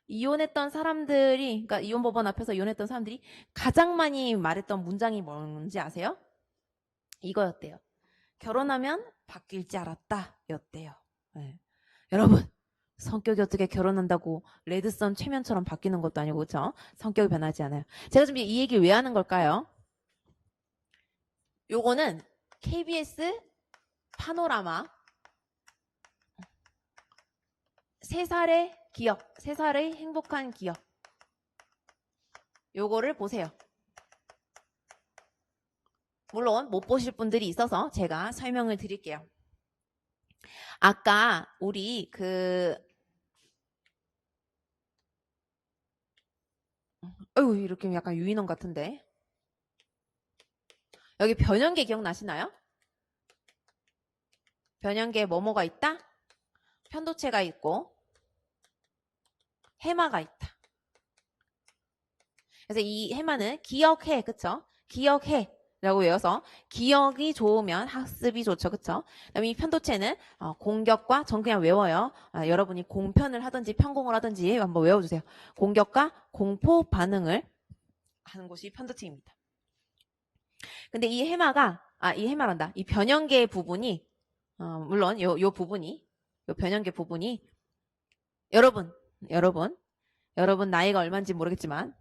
이혼했던 사람들이 그러니까 이혼 법원 앞에서 이혼했던 사람들이 가장 많이 말했던 문장이 뭔지 아세요? 이거였대요. 결혼하면 바뀔 줄 알았다 였대요. 네. 여러분 성격이 어떻게 결혼한다고 레드선 최면처럼 바뀌는 것도 아니고 그렇죠? 성격이 변하지 않아요. 제가 지금 이 얘기를 왜 하는 걸까요? 요거는 KBS 파노라마 3살의 기억, 3살의 행복한 기억. 요거를 보세요. 물론 못 보실 분들이 있어서 제가 설명을 드릴게요. 아까 우리 이렇게 약간 유인원 같은데. 여기 변형계 기억나시나요? 변형계에 뭐뭐가 있다? 편도체가 있고 해마가 있다. 그래서 이 해마는 기억해, 그쵸? 기억해 라고 외워서 기억이 좋으면 학습이 좋죠, 그쵸? 그다음에 이 편도체는 공격과 전 그냥 외워요. 여러분이 공편을 하든지 편공을 하든지 한번 외워주세요. 공격과 공포 반응을 하는 곳이 편도체입니다. 근데 이 해마가 이 해마란다. 이 변형계 부분이 물론 요 부분이 요 변형계 부분이 여러분 나이가 얼마인지 모르겠지만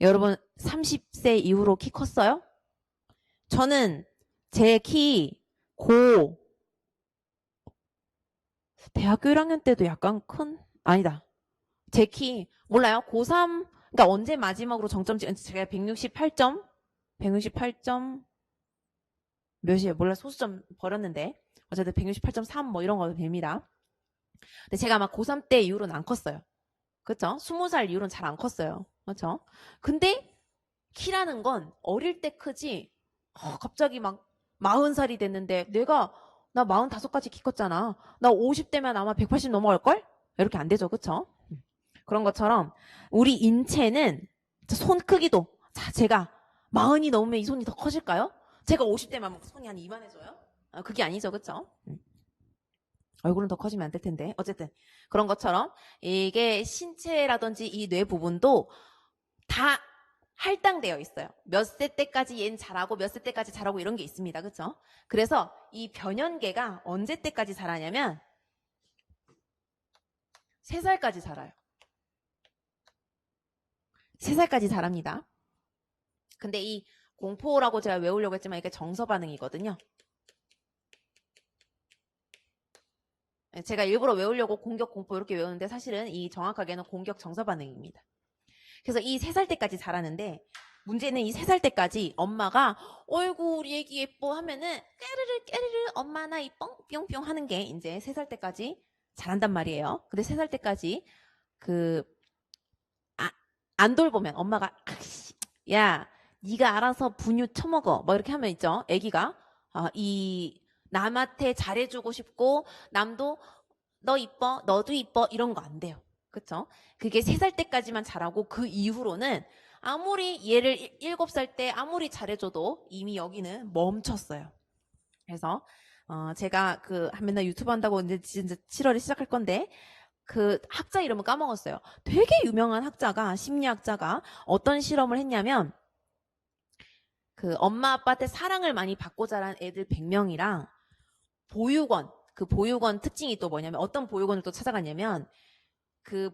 여러분 30세 이후로 키 컸어요? 저는 제 키 대학교 1학년 때도 약간 아니다. 제 키 몰라요. 고3 그러니까 언제 마지막으로 정점 제가 168점 몇이에요? 몰라 소수점 버렸는데 어쨌든 168.3 뭐 이런 거 됩니다. 근데 제가 아마 고3 때 이후로는 안 컸어요. 그렇죠? 20살 이후로는 잘 안 컸어요. 그렇죠? 근데 키라는 건 어릴 때 크지 갑자기 막 40살이 됐는데 나 45까지 키 컸잖아. 나 50대면 아마 180 넘어갈걸? 이렇게 안 되죠. 그쵸? 그런 것처럼 우리 인체는 손 크기도 제가 40이 넘으면 이 손이 더 커질까요? 제가 50대면 손이 한 이만해져요? 그게 아니죠. 그쵸? 얼굴은 더 커지면 안 될 텐데 어쨌든 그런 것처럼 이게 신체라든지 이 뇌 부분도 다 할당되어 있어요. 몇 세 때까지 얘는 자라고 몇 세 때까지 자라고 이런 게 있습니다. 그렇죠? 그래서 이 변연계가 언제 때까지 자라냐면 3살까지 자라요. 3살까지 자랍니다. 근데 이 공포라고 제가 외우려고 했지만 이게 정서 반응이거든요. 제가 일부러 외우려고 공격, 공포 이렇게 외우는데 사실은 이 정확하게는 공격 정서 반응입니다. 그래서 이 3살 때까지 자라는데 문제는 이 3살 때까지 엄마가 어이구 우리 애기 예뻐 하면은 깨르르 엄마 나 이뻐 뿅뿅 하는 게 이제 3살 때까지 자란단 말이에요. 근데 3살 때까지 안 돌보면 엄마가 야 네가 알아서 분유 처먹어 뭐 이렇게 하면 있죠. 애기가 이 남한테 잘해주고 싶고 남도 너 이뻐 너도 이뻐 이런 거 안 돼요. 그쵸? 그게 3살 때까지만 자라고 그 이후로는 아무리 얘를 7살 때 아무리 잘해줘도 이미 여기는 멈췄어요. 그래서 제가 맨날 유튜브 한다고 이제 진짜 7월에 시작할 건데 그 학자 이름을 까먹었어요. 되게 유명한 학자가 심리학자가 어떤 실험을 했냐면 엄마 아빠한테 사랑을 많이 받고 자란 애들 100명이랑 보육원 그 보육원 특징이 또 뭐냐면 어떤 보육원을 또 찾아갔냐면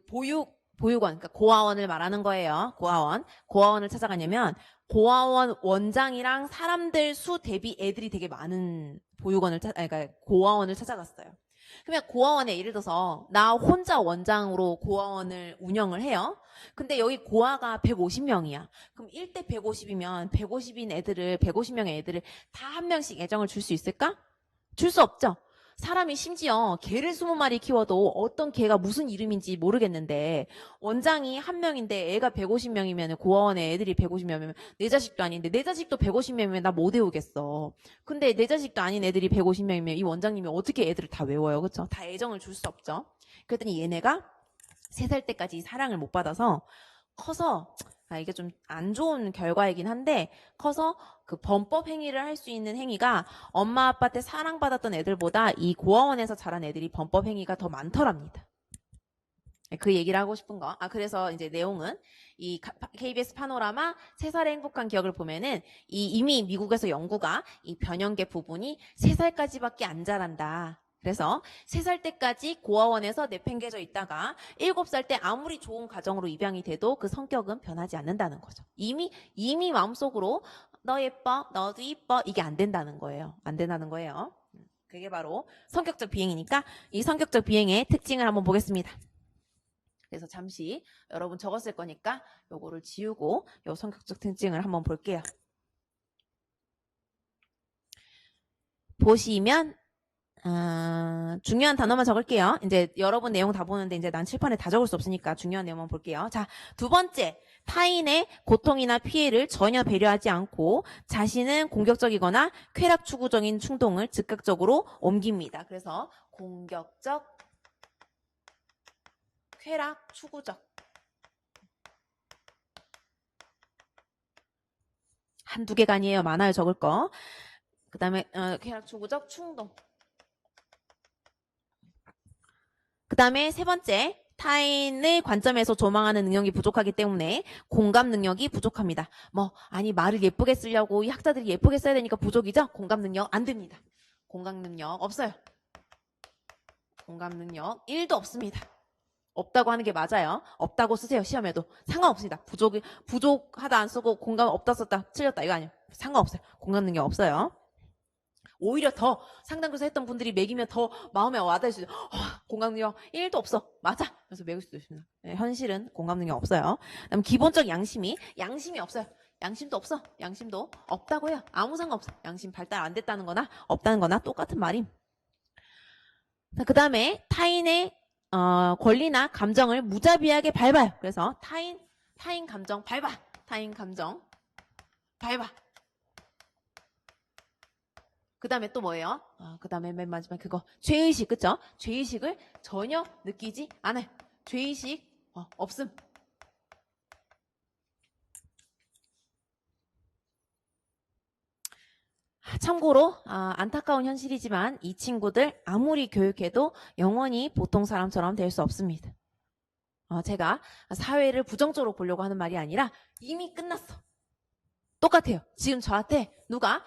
보육원 그러니까 고아원을 말하는 거예요. 고아원을 찾아갔냐면 고아원 원장이랑 사람들 수 대비 애들이 되게 많은 그러니까 고아원을 찾아갔어요. 그러면 고아원에 예를 들어서 나 혼자 원장으로 고아원을 운영을 해요. 근데 여기 고아가 150명이야. 그럼 1대 150이면 150명의 애들을 다 한 명씩 애정을 줄 수 있을까? 줄 수 없죠. 사람이 심지어 개를 20마리 키워도 어떤 개가 무슨 이름인지 모르겠는데 원장이 한 명인데 애가 150명이면 고아원에 애들이 150명이면 내 자식도 아닌데 내 자식도 150명이면 나 못 외우겠어. 근데 내 자식도 아닌 애들이 150명이면 이 원장님이 어떻게 애들을 다 외워요. 그렇죠? 다 애정을 줄 수 없죠. 그랬더니 얘네가 3살 때까지 사랑을 못 받아서 커서 이게 좀 안 좋은 결과이긴 한데 커서 그 범법 행위를 할 수 있는 행위가 엄마 아빠한테 사랑받았던 애들보다 이 고아원에서 자란 애들이 범법 행위가 더 많더랍니다. 그 얘기를 하고 싶은 거. 그래서 이제 내용은 이 KBS 파노라마 3살의 행복한 기억을 보면은 이미 미국에서 연구가 이 변형계 부분이 3살까지밖에 안 자란다. 그래서 3살 때까지 고아원에서 내팽개져 있다가 7살 때 아무리 좋은 가정으로 입양이 돼도 그 성격은 변하지 않는다는 거죠. 이미 마음속으로 너 예뻐, 너도 이뻐 이게 안 된다는 거예요. 안 된다는 거예요. 그게 바로 성격적 비행이니까 이 성격적 비행의 특징을 한번 보겠습니다. 그래서 잠시 여러분 적었을 거니까 요거를 지우고 요 성격적 특징을 한번 볼게요. 보시면 중요한 단어만 적을게요. 이제 여러분 내용 다 보는데 이제 난 칠판에 다 적을 수 없으니까 중요한 내용만 볼게요. 자, 2번째. 타인의 고통이나 피해를 전혀 배려하지 않고 자신은 공격적이거나 쾌락 추구적인 충동을 즉각적으로 옮깁니다. 그래서 공격적, 쾌락 추구적. 한두 개가 아니에요. 많아요. 적을 거. 그 다음에 쾌락 추구적 충동. 그 다음에 3번째, 타인의 관점에서 조망하는 능력이 부족하기 때문에 공감 능력이 부족합니다. 말을 예쁘게 쓰려고 이 학자들이 예쁘게 써야 되니까 부족이죠? 공감 능력 안 됩니다. 공감 능력 없어요. 공감 능력 1도 없습니다. 없다고 하는 게 맞아요. 없다고 쓰세요. 시험에도. 상관없습니다. 부족하다 안 쓰고 공감 없다 썼다 틀렸다 이거 아니에요. 상관없어요. 공감 능력 없어요. 오히려 더 상담교사 했던 분들이 매기면 더 마음에 와닿을 수 있어요. 공감 능력 1도 없어. 맞아. 그래서 매길 수도 있습니다. 네, 현실은 공감 능력 없어요. 그다음 기본적 양심이 없어요. 양심도 없어. 양심도 없다고 해요. 아무 상관없어. 양심 발달 안 됐다는 거나 없다는 거나 똑같은 말임. 그 다음에 타인의 권리나 감정을 무자비하게 밟아요. 그래서 타인 감정 밟아. 타인 감정 밟아. 그 다음에 또 뭐예요? 그 다음에 맨 마지막 그거 죄의식 그쵸? 죄의식을 전혀 느끼지 않아요. 죄의식 없음. 참고로 안타까운 현실이지만 이 친구들 아무리 교육해도 영원히 보통 사람처럼 될 수 없습니다. 제가 사회를 부정적으로 보려고 하는 말이 아니라 이미 끝났어. 똑같아요. 지금 저한테 누가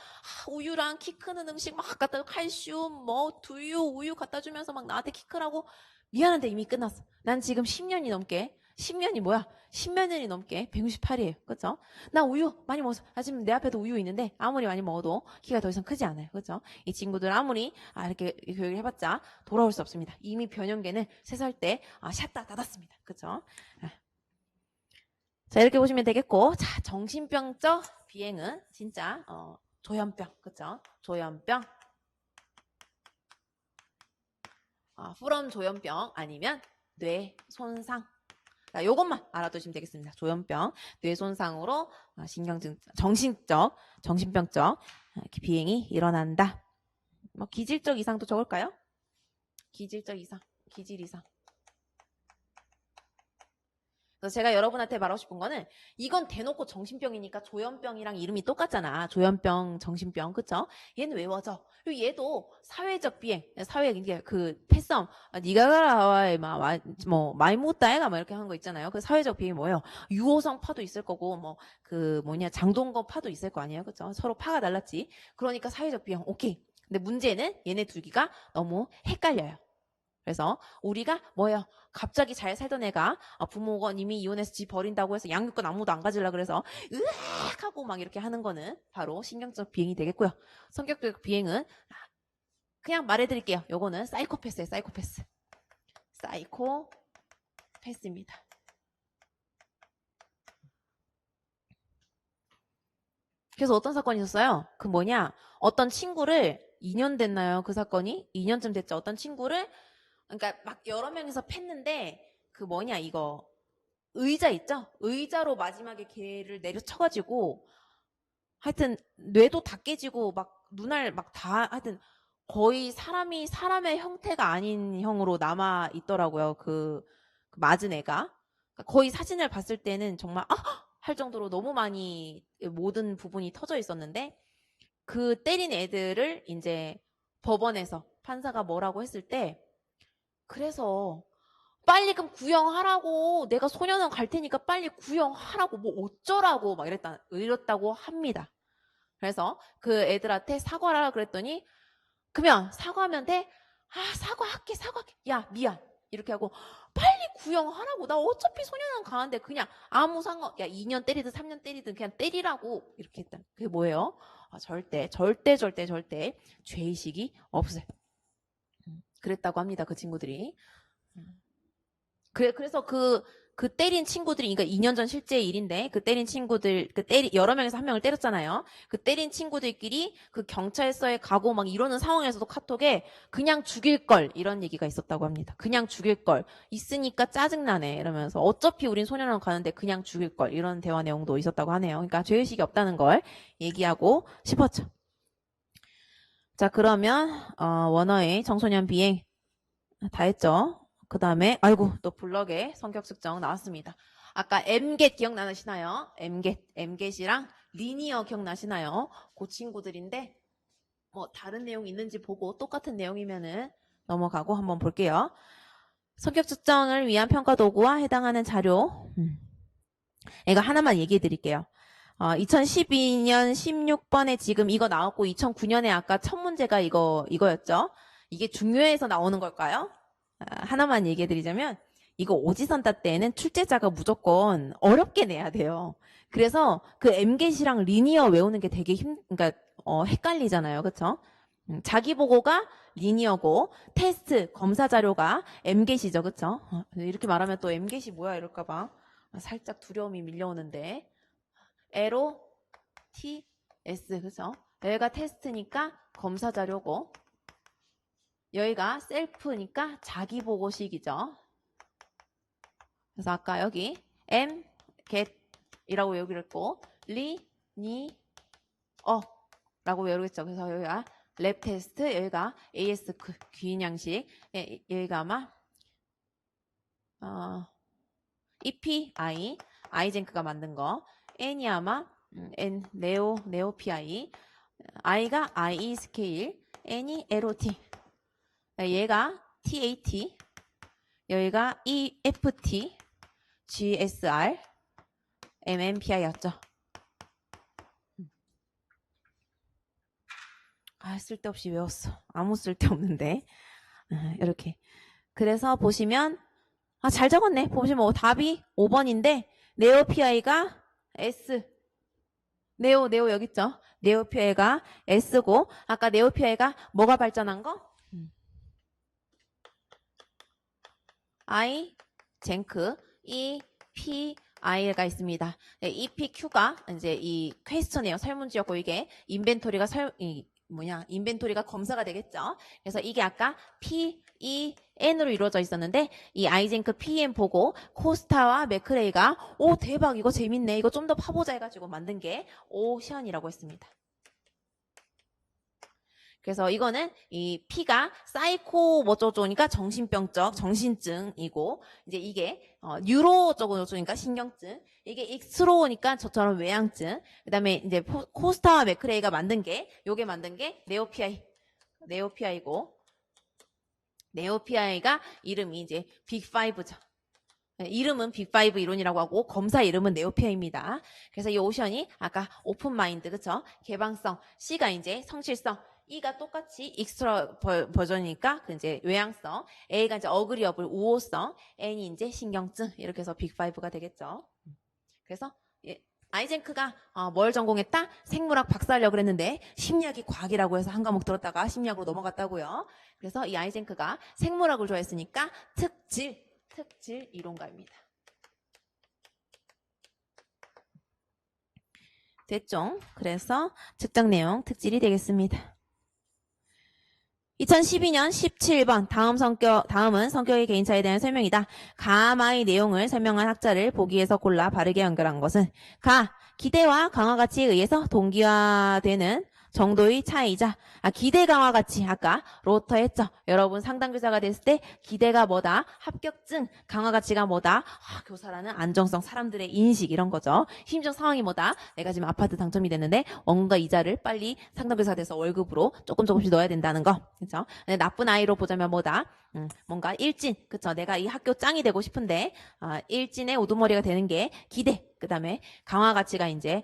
우유랑 키 크는 음식 막 갖다 줘. 칼슘, 두유, 우유 갖다 주면서 막 나한테 키 크라고 미안한데 이미 끝났어. 난 지금 10년이 넘게 10년이 넘게 168이에요. 그렇죠? 나 우유 많이 먹었어. 지금 내 앞에도 우유 있는데 아무리 많이 먹어도 키가 더 이상 크지 않아요. 그렇죠? 이 친구들 아무리 이렇게 교육을 해봤자 돌아올 수 없습니다. 이미 변형계는 3살 때 샷다 닫았습니다. 그렇죠? 자, 이렇게 보시면 되겠고, 자, 정신병적 비행은 진짜 조현병, 그쵸? 조현병, 풀엄 조현병 아니면 뇌 손상. 자, 요것만 알아두시면 되겠습니다. 조현병, 뇌 손상으로 정신병적 비행이 일어난다. 기질적 이상도 적을까요? 기질적 이상, 기질 이상. 그래서 제가 여러분한테 말하고 싶은 거는 이건 대놓고 정신병이니까 조현병이랑 이름이 똑같잖아. 조현병, 정신병, 그쵸? 얘는 외워져. 그리고 얘도 사회적 비행, 이게 패썸, 니가 가라와의 많이 못다 애가 이렇게 하는 거 있잖아요. 그 사회적 비행이 뭐예요? 유호성 파도 있을 거고 장동건 파도 있을 거 아니에요, 그쵸? 서로 파가 달랐지. 그러니까 사회적 비행, 오케이. 근데 문제는 얘네 두 개가 너무 헷갈려요. 그래서 우리가 뭐예요? 갑자기 잘 살던 애가 부모가 이미 이혼해서 집 버린다고 해서 양육권 아무도 안 가지려 그래서 으악 하고 막 이렇게 하는 거는 바로 신경적 비행이 되겠고요. 성격적 비행은 그냥 말해드릴게요. 요거는 사이코패스예요. 사이코패스. 사이코패스입니다. 그래서 어떤 사건이 있었어요? 어떤 친구를 2년 됐나요? 그 사건이? 2년쯤 됐죠. 어떤 친구를, 그러니까 막 여러 명이서 팼는데, 그 뭐냐, 이거. 의자 있죠? 의자로 마지막에 걔를 내려쳐가지고, 하여튼, 뇌도 다 깨지고, 막, 눈알 막 다, 하여튼, 거의 사람의 형태가 아닌 형으로 남아 있더라고요. 그 맞은 애가. 그러니까 거의 사진을 봤을 때는 정말, 아! 할 정도로 너무 많이 모든 부분이 터져 있었는데, 그 때린 애들을 이제 법원에서 판사가 뭐라고 했을 때, 그래서 빨리 그럼 구형하라고, 내가 소년원 갈 테니까 빨리 구형하라고, 뭐 어쩌라고 막 이랬다고 합니다. 그래서 그 애들한테 사과를 하라 그랬더니, 그러면 사과하면 돼? 아, 사과할게. 야, 미안. 이렇게 하고, 빨리 구형하라고. 나 어차피 소년원 가는데 그냥 아무 야, 2년 때리든 3년 때리든 그냥 때리라고. 이렇게 했다. 그게 뭐예요? 아, 절대. 죄의식이 없어요. 그랬다고 합니다. 그 친구들이. 그래서 그 때린 친구들이, 그러니까 2년 전 실제 일인데, 그 때린 친구들, 여러 명에서 한 명을 때렸잖아요. 그 때린 친구들끼리 그 경찰서에 가고 막 이러는 상황에서도 카톡에 그냥 죽일 걸, 이런 얘기가 있었다고 합니다. 그냥 죽일 걸. 있으니까 짜증나네. 이러면서 어차피 우린 소년원 가는데 그냥 죽일 걸. 이런 대화 내용도 있었다고 하네요. 그러니까 죄의식이 없다는 걸 얘기하고 싶었죠. 자, 그러면, 원어의 청소년 비행 다 했죠? 그 다음에 아이고 또 블럭에 성격 측정 나왔습니다. 아까 Mget 기억나시나요? Mget이랑 리니어 기억나시나요? 그 친구들인데 뭐 다른 내용 있는지 보고 똑같은 내용이면은 넘어가고 한번 볼게요. 성격 측정을 위한 평가 도구와 해당하는 자료. 이거 하나만 얘기해 드릴게요. 2012년 16번에 지금 이거 나왔고 2009년에 아까 첫 문제가 이거였죠. 이게 중요해서 나오는 걸까요? 하나만 얘기해 드리자면 이거 오지선다 때는 출제자가 무조건 어렵게 내야 돼요. 그래서 그 Mget이랑 리니어 외우는 게 되게 그러니까 헷갈리잖아요. 그렇죠? 자기 보고가 리니어고 테스트 검사 자료가 Mget이죠. 그렇죠? 이렇게 말하면 또 Mget이 뭐야 이럴까 봐 살짝 두려움이 밀려오는데 에로 T S 그렇죠? 여기가 테스트니까 검사 자료고 여기가 셀프니까 자기 보고식이죠. 그래서 아까 여기 M, get 이라고 외우기로 했고 리, 니, 라고 외우겠죠. 그래서 여기가 랩 테스트, 여기가 AS 귀인 양식, 여기가 아마 EPI, 아이젠크가 만든 거, N이 아마 N, 네오 PI, I가 IE 스케일, N이 LOT, 얘가 TAT, 여기가 EFT, GSR, MMPI였죠. 쓸데없이 외웠어. 아무 쓸데없는데. 이렇게. 그래서 보시면 잘 적었네. 보시면 답이 5번인데 네오 PI가 S. 네오 여기 있죠. 네오 PI가 S고 아까 네오 PI가 뭐가 발전한 거? I 젠크 EPI가 있습니다. 네, EPQ가 이제 이 퀘스천이에요. 설문지였고 이게 인벤토리가 인벤토리가 검사가 되겠죠. 그래서 이게 아까 PEN으로 이루어져 있었는데 이 아이젠크 PM 보고 코스타와 맥크레이가 오 대박 이거 재밌네 이거 좀 더 파보자 해가지고 만든 게 오션이라고 했습니다. 그래서 이거는 이 P가 사이코 뭐쩌고니까 정신병적 정신증이고 이제 이게 뉴로적으로니까 신경증 이게 익스로우니까 저처럼 외향증 그다음에 이제 코스타와 맥크레이가 만든 게 요게 만든 게 네오피아이고 네오피아이가 이름이 이제 빅5죠. 이름은 빅5 이론이라고 하고 검사 이름은 네오피아입니다. 그래서 이 오션이 아까 오픈 마인드 그쵸? 개방성 C가 이제 성실성 E가 똑같이 익스트라 버전이니까 그 이제 외향성 A가 이제 어그리어블 우호성 N이 이제 신경증 이렇게 해서 빅5가 되겠죠. 그래서 아이젠크가 뭘 전공했다? 생물학 박사하려고 그랬는데 심리학이 과학이라고 해서 한 과목 들었다가 심리학으로 넘어갔다고요. 그래서 이 아이젠크가 생물학을 좋아했으니까 특질 이론가입니다. 됐죠? 그래서 측정 내용 특질이 되겠습니다. 2012년 17번 다음은 성격의 개인차에 대한 설명이다. 가마의 내용을 설명한 학자를 보기에서 골라 바르게 연결한 것은 기대와 강화 가치에 의해서 동기화되는 정도의 차이이자 기대 강화 가치 아까 로터 했죠. 여러분 상담교사가 됐을 때 기대가 뭐다? 합격증 강화 가치가 뭐다? 교사라는 안정성 사람들의 인식 이런 거죠. 심정 상황이 뭐다? 내가 지금 아파트 당첨이 됐는데 원금과 이자를 빨리 상담교사가 돼서 월급으로 조금씩 넣어야 된다는 거. 그렇죠? 나쁜 아이로 보자면 뭐다? 뭔가 일진 그쵸? 내가 이 학교 짱이 되고 싶은데 일진의 우두머리가 되는 게 기대. 그 다음에 강화 가치가 이제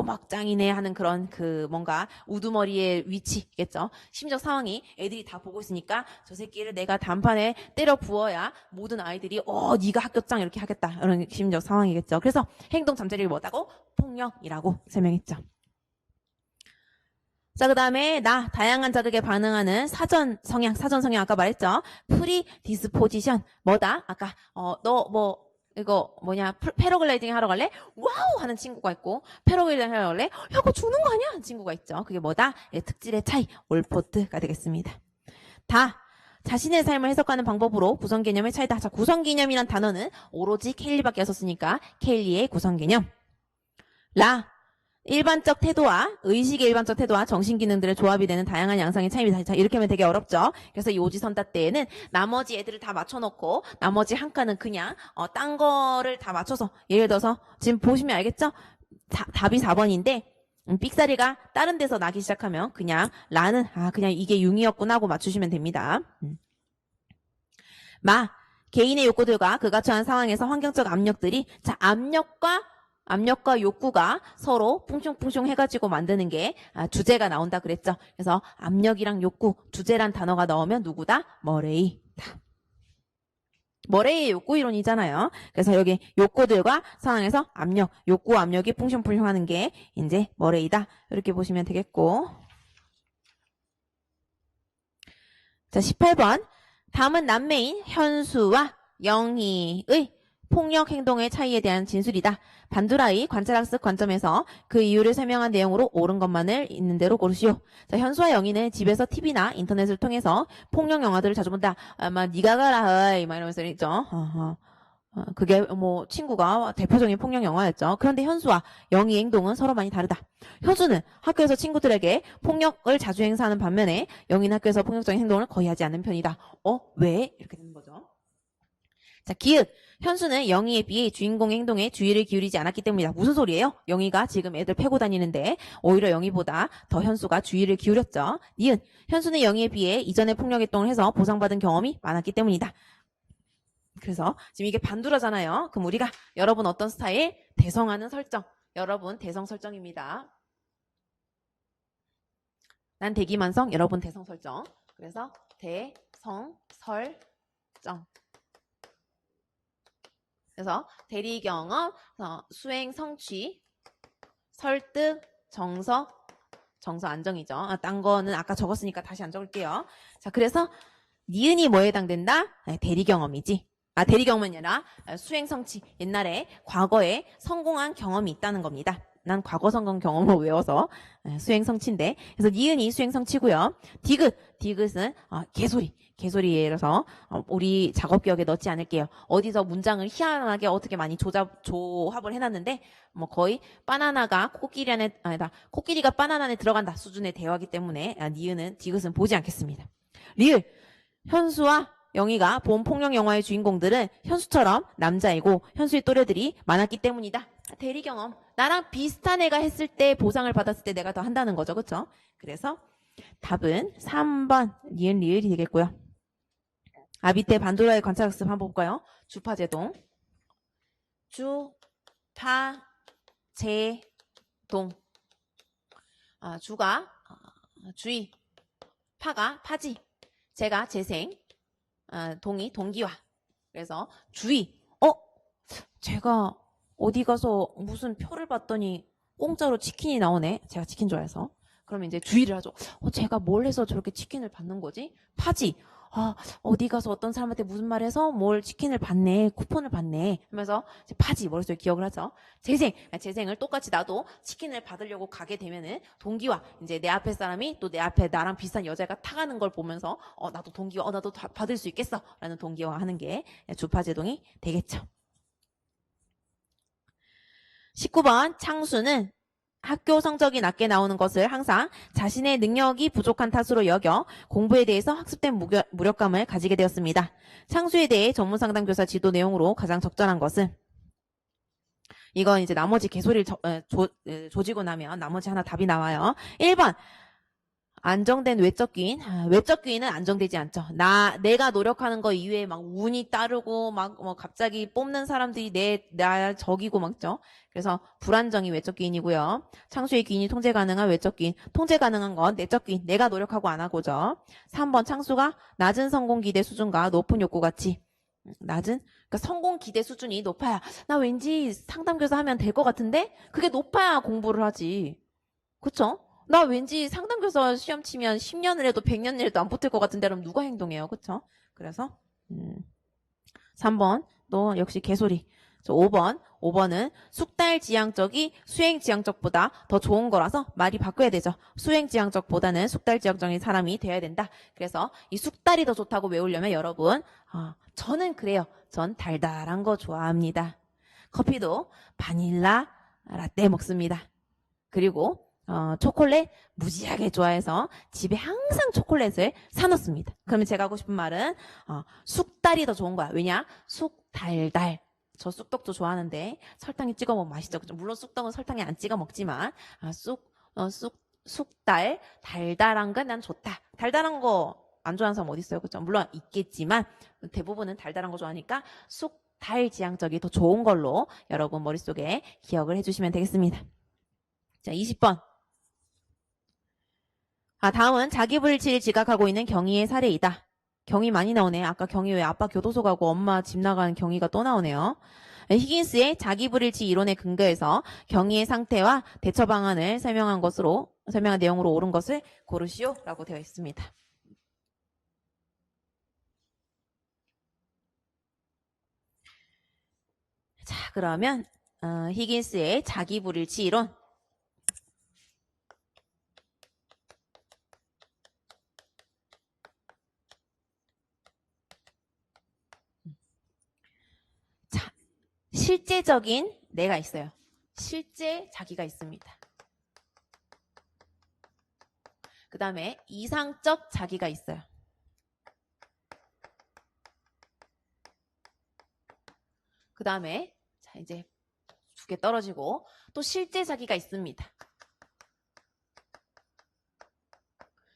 막 짱이네 하는 그런 뭔가 우두머리의 위치겠죠. 심적 상황이 애들이 다 보고 있으니까 저 새끼를 내가 단판에 때려 부어야 모든 아이들이 네가 학교 짱 이렇게 하겠다 이런 심적 상황이겠죠. 그래서 행동 잠재력이 뭐다고? 폭력이라고 설명했죠. 자, 그 다음에 다양한 자극에 반응하는 사전 성향 아까 말했죠. 프리디스포지션 뭐다? 아까 이거 패러글라이딩 하러 갈래? 와우 하는 친구가 있고 패러글라이딩 하러 갈래? 야 그거 죽는 거 아니야? 하는 친구가 있죠. 그게 뭐다? 특질의 차이 올포트가 되겠습니다. 자신의 삶을 해석하는 방법으로 구성개념의 차이다. 자, 구성개념이란 단어는 오로지 케일리밖에 없었으니까 케일리의 구성개념. 일반적 태도와 의식의 일반적 태도와 정신기능들의 조합이 되는 다양한 양상의 차이입니다. 자, 이렇게 하면 되게 어렵죠. 그래서 이 오지선다 때에는 나머지 애들을 다 맞춰놓고 나머지 한 칸은 그냥 딴 거를 다 맞춰서 예를 들어서 지금 보시면 알겠죠? 답이 4번인데 삑사리가 다른 데서 나기 시작하면 그냥 라는 그냥 이게 융이었구나 하고 맞추시면 됩니다. 개인의 욕구들과 그가 처한 상황에서 환경적 압력들이 압력과 욕구가 서로 뿡슝뿡슝 해가지고 만드는 게 주제가 나온다 그랬죠. 그래서 압력이랑 욕구, 주제란 단어가 나오면 누구다? 머레이다. 머레이의 욕구 이론이잖아요. 그래서 여기 욕구들과 상황에서 욕구, 압력이 뿡슝뿡슝 하는 게 이제 머레이다. 이렇게 보시면 되겠고. 자, 18번. 다음은 남매인 현수와 영희의 폭력 행동의 차이에 대한 진술이다. 반두라의 관찰학습 관점에서 그 이유를 설명한 내용으로 옳은 것만을 있는 대로 고르시오. 자, 현수와 영희는 집에서 TV나 인터넷을 통해서 폭력 영화들을 자주 본다. 니가 가라 막 이러면서 있죠. 그게 친구가 대표적인 폭력 영화였죠. 그런데 현수와 영희의 행동은 서로 많이 다르다. 현수는 학교에서 친구들에게 폭력을 자주 행사하는 반면에 영희는 학교에서 폭력적인 행동을 거의 하지 않는 편이다. 왜? 이렇게 되는 거죠. 자, 기읍. 현수는 영희에 비해 주인공 행동에 주의를 기울이지 않았기 때문이다. 무슨 소리예요? 영희가 지금 애들 패고 다니는데 오히려 영희보다 더 현수가 주의를 기울였죠. 니은. 현수는 영희에 비해 이전에 폭력 행동을 해서 보상받은 경험이 많았기 때문이다. 그래서 지금 이게 반두라잖아요. 그럼 우리가 여러분 어떤 스타일? 대성하는 설정. 여러분 대성 설정입니다. 난 대기만성, 여러분 대성 설정. 그래서 대성 설정. 그래서 대리경험, 수행 성취, 설득, 정서 안정이죠. 딴 거는 아까 적었으니까 다시 안 적을게요. 자, 그래서 니은이 뭐에 해당된다? 대리경험이지. 대리경험은 아니라 수행 성취. 옛날에 과거에 성공한 경험이 있다는 겁니다. 난 과거 성공 경험을 외워서 수행 성취인데. 그래서 니은이 수행 성취고요. 디귿은 개소리라서 우리 작업 기억에 넣지 않을게요. 어디서 문장을 희한하게 어떻게 많이 조합을 해놨는데 거의 코끼리가 바나나 안에 들어간다 수준의 대화이기 때문에 니은은 디귿은 보지 않겠습니다. 리을. 현수와 영희가 본 폭력 영화의 주인공들은 현수처럼 남자이고 현수의 또래들이 많았기 때문이다. 대리경험. 나랑 비슷한 애가 했을 때 보상을 받았을 때 내가 더 한다는 거죠. 그렇죠? 그래서 답은 3번 니은 리을이 되겠고요. 밑에 반도라의 관찰학습 한번 볼까요? 주파제동. 주파제동. 주가 주의, 파가 파지, 제가 재생, 동이 동기화. 그래서 주의. 제가 어디 가서 무슨 표를 봤더니 공짜로 치킨이 나오네. 제가 치킨 좋아해서. 그러면 이제 주의를 하죠. 제가 뭘 해서 저렇게 치킨을 받는 거지? 파지. 어디 가서 어떤 사람한테 무슨 말 해서 뭘 치킨을 받네, 쿠폰을 받네 하면서 이제 파지 머릿속에 기억을 하죠. 재생을 똑같이 나도 치킨을 받으려고 가게 되면은 동기와 이제 내 앞에 사람이 또 내 앞에 나랑 비슷한 여자가 타가는 걸 보면서 나도 동기와 나도 받을 수 있겠어 라는 동기화 하는 게 주파제동이 되겠죠. 19번 창수는 학교 성적이 낮게 나오는 것을 항상 자신의 능력이 부족한 탓으로 여겨 공부에 대해서 학습된 무력감을 가지게 되었습니다. 창수에 대해 전문상담교사 지도 내용으로 가장 적절한 것은 이건 이제 나머지 개소리를 조지고 나면 나머지 하나 답이 나와요. 1번 안정된 외적 기인. 외적 기인은 안정되지 않죠. 내가 노력하는 거 이외에 막 운이 따르고 막 뭐 갑자기 뽑는 사람들이 나 적이고 막죠. 그래서 불안정이 외적 기인이고요. 창수의 기인이 통제 가능한 외적 기인. 통제 가능한 건 내적 기인. 내가 노력하고 안 하고죠. 3번 창수가 낮은 성공 기대 수준과 높은 욕구 가치. 그러니까 성공 기대 수준이 높아야 나 왠지 상담교사 하면 될 것 같은데 그게 높아야 공부를 하지. 그쵸? 나 왠지 상담교사 시험 치면 10년을 해도 100년을 해도 안 붙을 것 같은데 그럼 누가 행동해요? 그쵸? 그래서 3번 또 역시 개소리. 5번은 숙달지향적이 수행지향적보다 더 좋은 거라서 말이 바꿔야 되죠. 수행지향적보다는 숙달지향적인 사람이 되어야 된다. 그래서 이 숙달이 더 좋다고 외우려면 여러분 저는 그래요. 전 달달한 거 좋아합니다. 커피도 바닐라 라떼 먹습니다. 그리고 초콜릿 무지하게 좋아해서 집에 항상 초콜릿을 사놓습니다. 그러면 제가 하고 싶은 말은 쑥달이 더 좋은 거야. 왜냐? 쑥달달. 저 쑥떡도 좋아하는데 설탕에 찍어 먹으면 맛있죠. 물론 쑥떡은 설탕에 안 찍어 먹지만 쑥달 달달한 건 난 좋다. 달달한 거 안 좋아하는 사람 어디 있어요? 그죠? 물론 있겠지만 대부분은 달달한 거 좋아하니까 쑥달 지향적이 더 좋은 걸로 여러분 머릿속에 기억을 해주시면 되겠습니다. 자, 20번. 다음은 자기불일치를 지각하고 있는 경희의 사례이다. 경희 많이 나오네. 아까 경희 왜 아빠 교도소 가고 엄마 집 나가는 경희가 또 나오네요. 히긴스의 자기불일치 이론에 근거해서 경희의 상태와 대처 방안을 설명한 내용으로 옳은 것을 고르시오라고 되어 있습니다. 자, 그러면 히긴스의 자기불일치 이론. 실제적인 내가 있어요. 실제 자기가 있습니다. 그 다음에 이상적 자기가 있어요. 그 다음에 자 이제 두 개 떨어지고 또 실제 자기가 있습니다.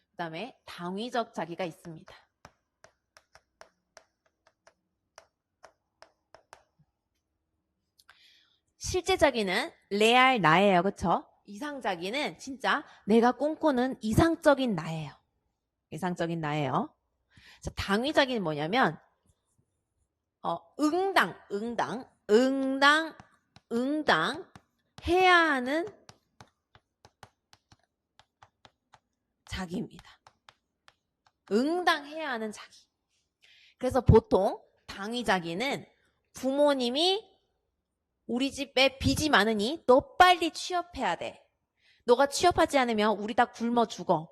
그 다음에 당위적 자기가 있습니다. 실제 자기는 레알 나예요. 그쵸? 이상 자기는 진짜 내가 꿈꾸는 이상적인 나예요. 이상적인 나예요. 자, 당위 자기는 뭐냐면 응당 해야 하는 자기입니다. 응당해야 하는 자기. 그래서 보통 당위 자기는 부모님이 우리 집에 빚이 많으니 너 빨리 취업해야 돼. 너가 취업하지 않으면 우리 다 굶어 죽어.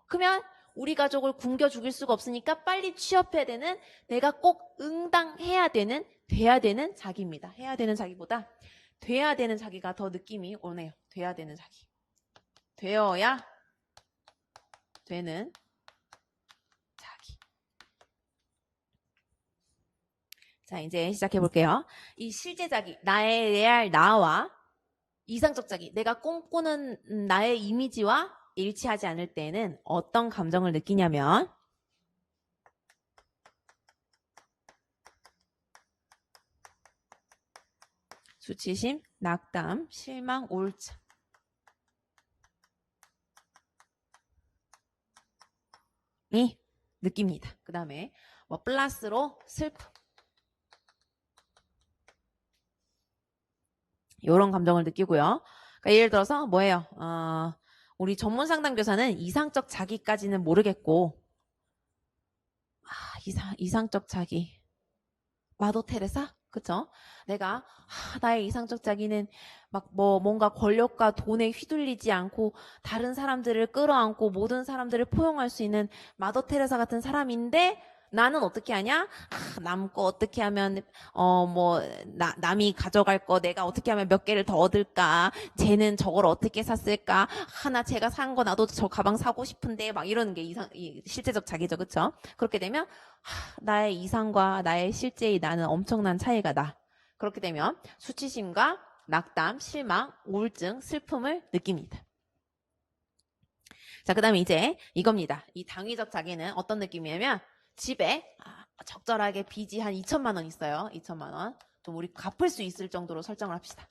그러면 우리 가족을 굶겨 죽일 수가 없으니까 빨리 취업해야 되는 내가 꼭 응당해야 되는 돼야 되는 자기입니다. 해야 되는 자기보다 돼야 되는 자기가 더 느낌이 오네요. 돼야 되는 자기. 되어야 되는 자기. 자, 이제 시작해 볼게요. 이 실제 자기, 나의 레알 나와 이상적 자기, 내가 꿈꾸는 나의 이미지와 일치하지 않을 때는 어떤 감정을 느끼냐면 수치심, 낙담, 실망, 우울증. 이 느낍니다. 그 다음에 뭐 플러스로 슬픔. 이런 감정을 느끼고요. 그러니까 예를 들어서 뭐예요? 우리 전문 상담교사는 이상적 자기까지는 모르겠고 이상적 자기. 마더 테레사? 그쵸? 내가, 나의 이상적 자기는 뭔가 권력과 돈에 휘둘리지 않고 다른 사람들을 끌어안고 모든 사람들을 포용할 수 있는 마더 테레사 같은 사람인데 나는 어떻게 하냐? 남 거 어떻게 하면, 남이 가져갈 거 내가 어떻게 하면 몇 개를 더 얻을까? 쟤는 저걸 어떻게 샀을까? 나 제가 산 거 나도 저 가방 사고 싶은데 막 이러는 게 실제적 자기죠. 그쵸? 그렇게 되면, 나의 이상과 나의 실제의 나는 엄청난 차이가 나. 그렇게 되면 수치심과 낙담, 실망, 우울증, 슬픔을 느낍니다. 자, 그 다음에 이제 이겁니다. 이 당위적 자기는 어떤 느낌이냐면 집에 적절하게 빚이 한 2천만 원 있어요. 2천만 원. 좀 우리 갚을 수 있을 정도로 설정을 합시다.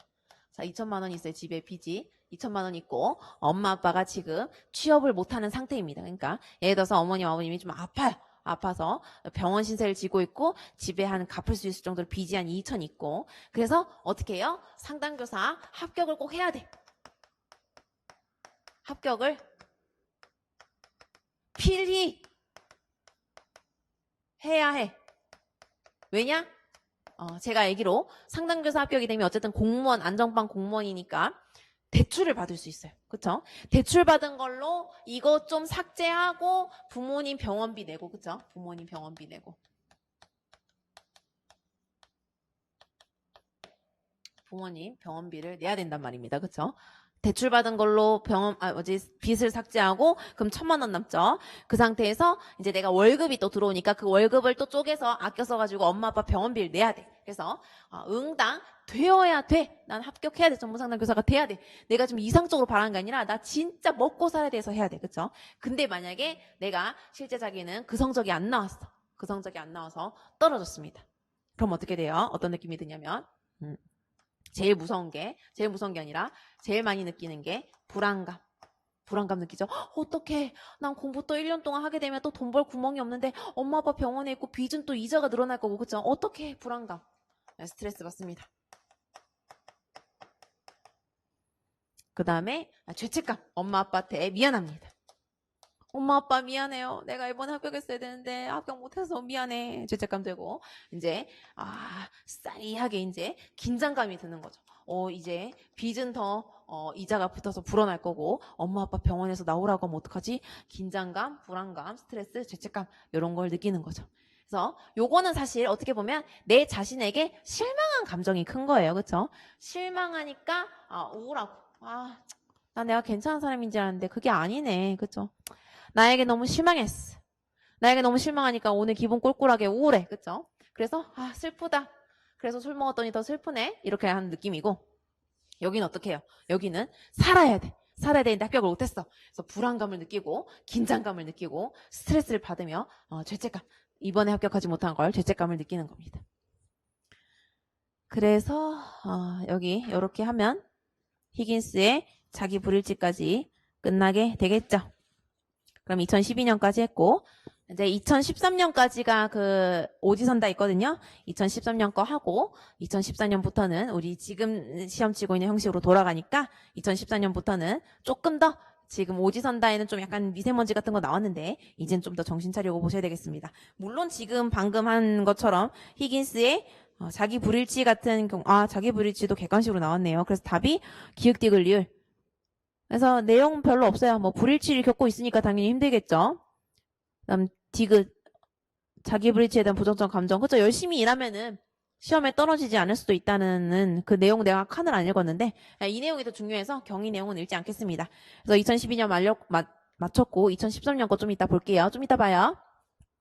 자, 2천만 원 있어요. 집에 빚이 2천만 원 있고 엄마 아빠가 지금 취업을 못하는 상태입니다. 그러니까 예를 들어서 어머님 아버님이 좀 아파요. 아파서 병원 신세를 지고 있고 집에 한 갚을 수 있을 정도로 빚이 한 2천 있고 그래서 어떻게 해요? 상담교사 합격을 꼭 해야 돼. 합격을 필히 해야 해. 왜냐? 제가 알기로 상담교사 합격이 되면 어쨌든 공무원, 안정빵 공무원이니까 대출을 받을 수 있어요. 그쵸? 대출 받은 걸로 이거 좀 삭제하고 부모님 병원비 내고, 그쵸? 부모님 병원비 내고. 부모님 병원비를 내야 된단 말입니다. 그쵸? 대출 받은 걸로 빚을 삭제하고 그럼 1,000만 원 남죠. 그 상태에서 이제 내가 월급이 또 들어오니까 그 월급을 또 쪼개서 아껴 써가지고 엄마 아빠 병원비를 내야 돼. 그래서 응당 되어야 돼. 난 합격해야 돼. 전문상담교사가 돼야 돼. 내가 좀 이상적으로 바라는 게 아니라 나 진짜 먹고 살아야 돼서 해야 돼. 그쵸? 근데 만약에 내가 실제 자기는 그 성적이 안 나왔어. 그 성적이 안 나와서 떨어졌습니다. 그럼 어떻게 돼요? 어떤 느낌이 드냐면 제일 무서운 게 아니라 제일 많이 느끼는 게 불안감 느끼죠. 어떡해. 난 공부 또 1년 동안 하게 되면 또 돈 벌 구멍이 없는데 엄마 아빠 병원에 있고 빚은 또 이자가 늘어날 거고 그쵸? 어떡해. 불안감. 스트레스 받습니다. 그 다음에 죄책감. 엄마 아빠한테 미안합니다. 엄마 아빠 미안해요. 내가 이번에 합격했어야 되는데 합격 못해서 미안해. 죄책감 되고 이제 싸이하게 이제 긴장감이 드는 거죠. 이제 빚은 더 이자가 붙어서 불어날 거고 엄마 아빠 병원에서 나오라고 하면 어떡하지? 긴장감, 불안감, 스트레스, 죄책감 이런 걸 느끼는 거죠. 그래서 요거는 사실 어떻게 보면 내 자신에게 실망한 감정이 큰 거예요. 그렇죠? 실망하니까 우울하고 나 내가 괜찮은 사람인 줄 알았는데 그게 아니네. 그렇죠? 나에게 너무 실망했어. 나에게 너무 실망하니까 오늘 기분 꼴꼴하게 우울해. 그쵸? 그래서 슬프다. 그래서 술 먹었더니 더 슬프네. 이렇게 하는 느낌이고 여기는 어떻게 해요? 여기는 살아야 돼. 살아야 되는데 합격을 못했어. 그래서 불안감을 느끼고 긴장감을 느끼고 스트레스를 받으며 죄책감. 이번에 합격하지 못한 걸 죄책감을 느끼는 겁니다. 그래서 여기 이렇게 하면 히긴스의 자기 불일치까지 끝나게 되겠죠. 그럼 2012년까지 했고 이제 2013년까지가 그 오지선다 있거든요. 2013년 거 하고 2014년부터는 우리 지금 시험 치고 있는 형식으로 돌아가니까 2014년부터는 조금 더 지금 오지선다에는 좀 약간 미세먼지 같은 거 나왔는데 이젠 좀 더 정신 차리고 보셔야 되겠습니다. 물론 지금 방금 한 것처럼 히긴스의 자기 불일치 같은 경우 자기 불일치도 객관식으로 나왔네요. 그래서 답이 기역디귿리을. 그래서 내용 별로 없어요. 뭐 불일치를 겪고 있으니까 당연히 힘들겠죠. 그다음 디귿 자기 불일치에 대한 부정적 감정. 그렇죠. 열심히 일하면은 시험에 떨어지지 않을 수도 있다는 그 내용 내가 칸을 안 읽었는데 이 내용이 더 중요해서 경위 내용은 읽지 않겠습니다. 그래서 2012년 마쳤고 2013년 거 좀 이따 볼게요. 좀 이따 봐요.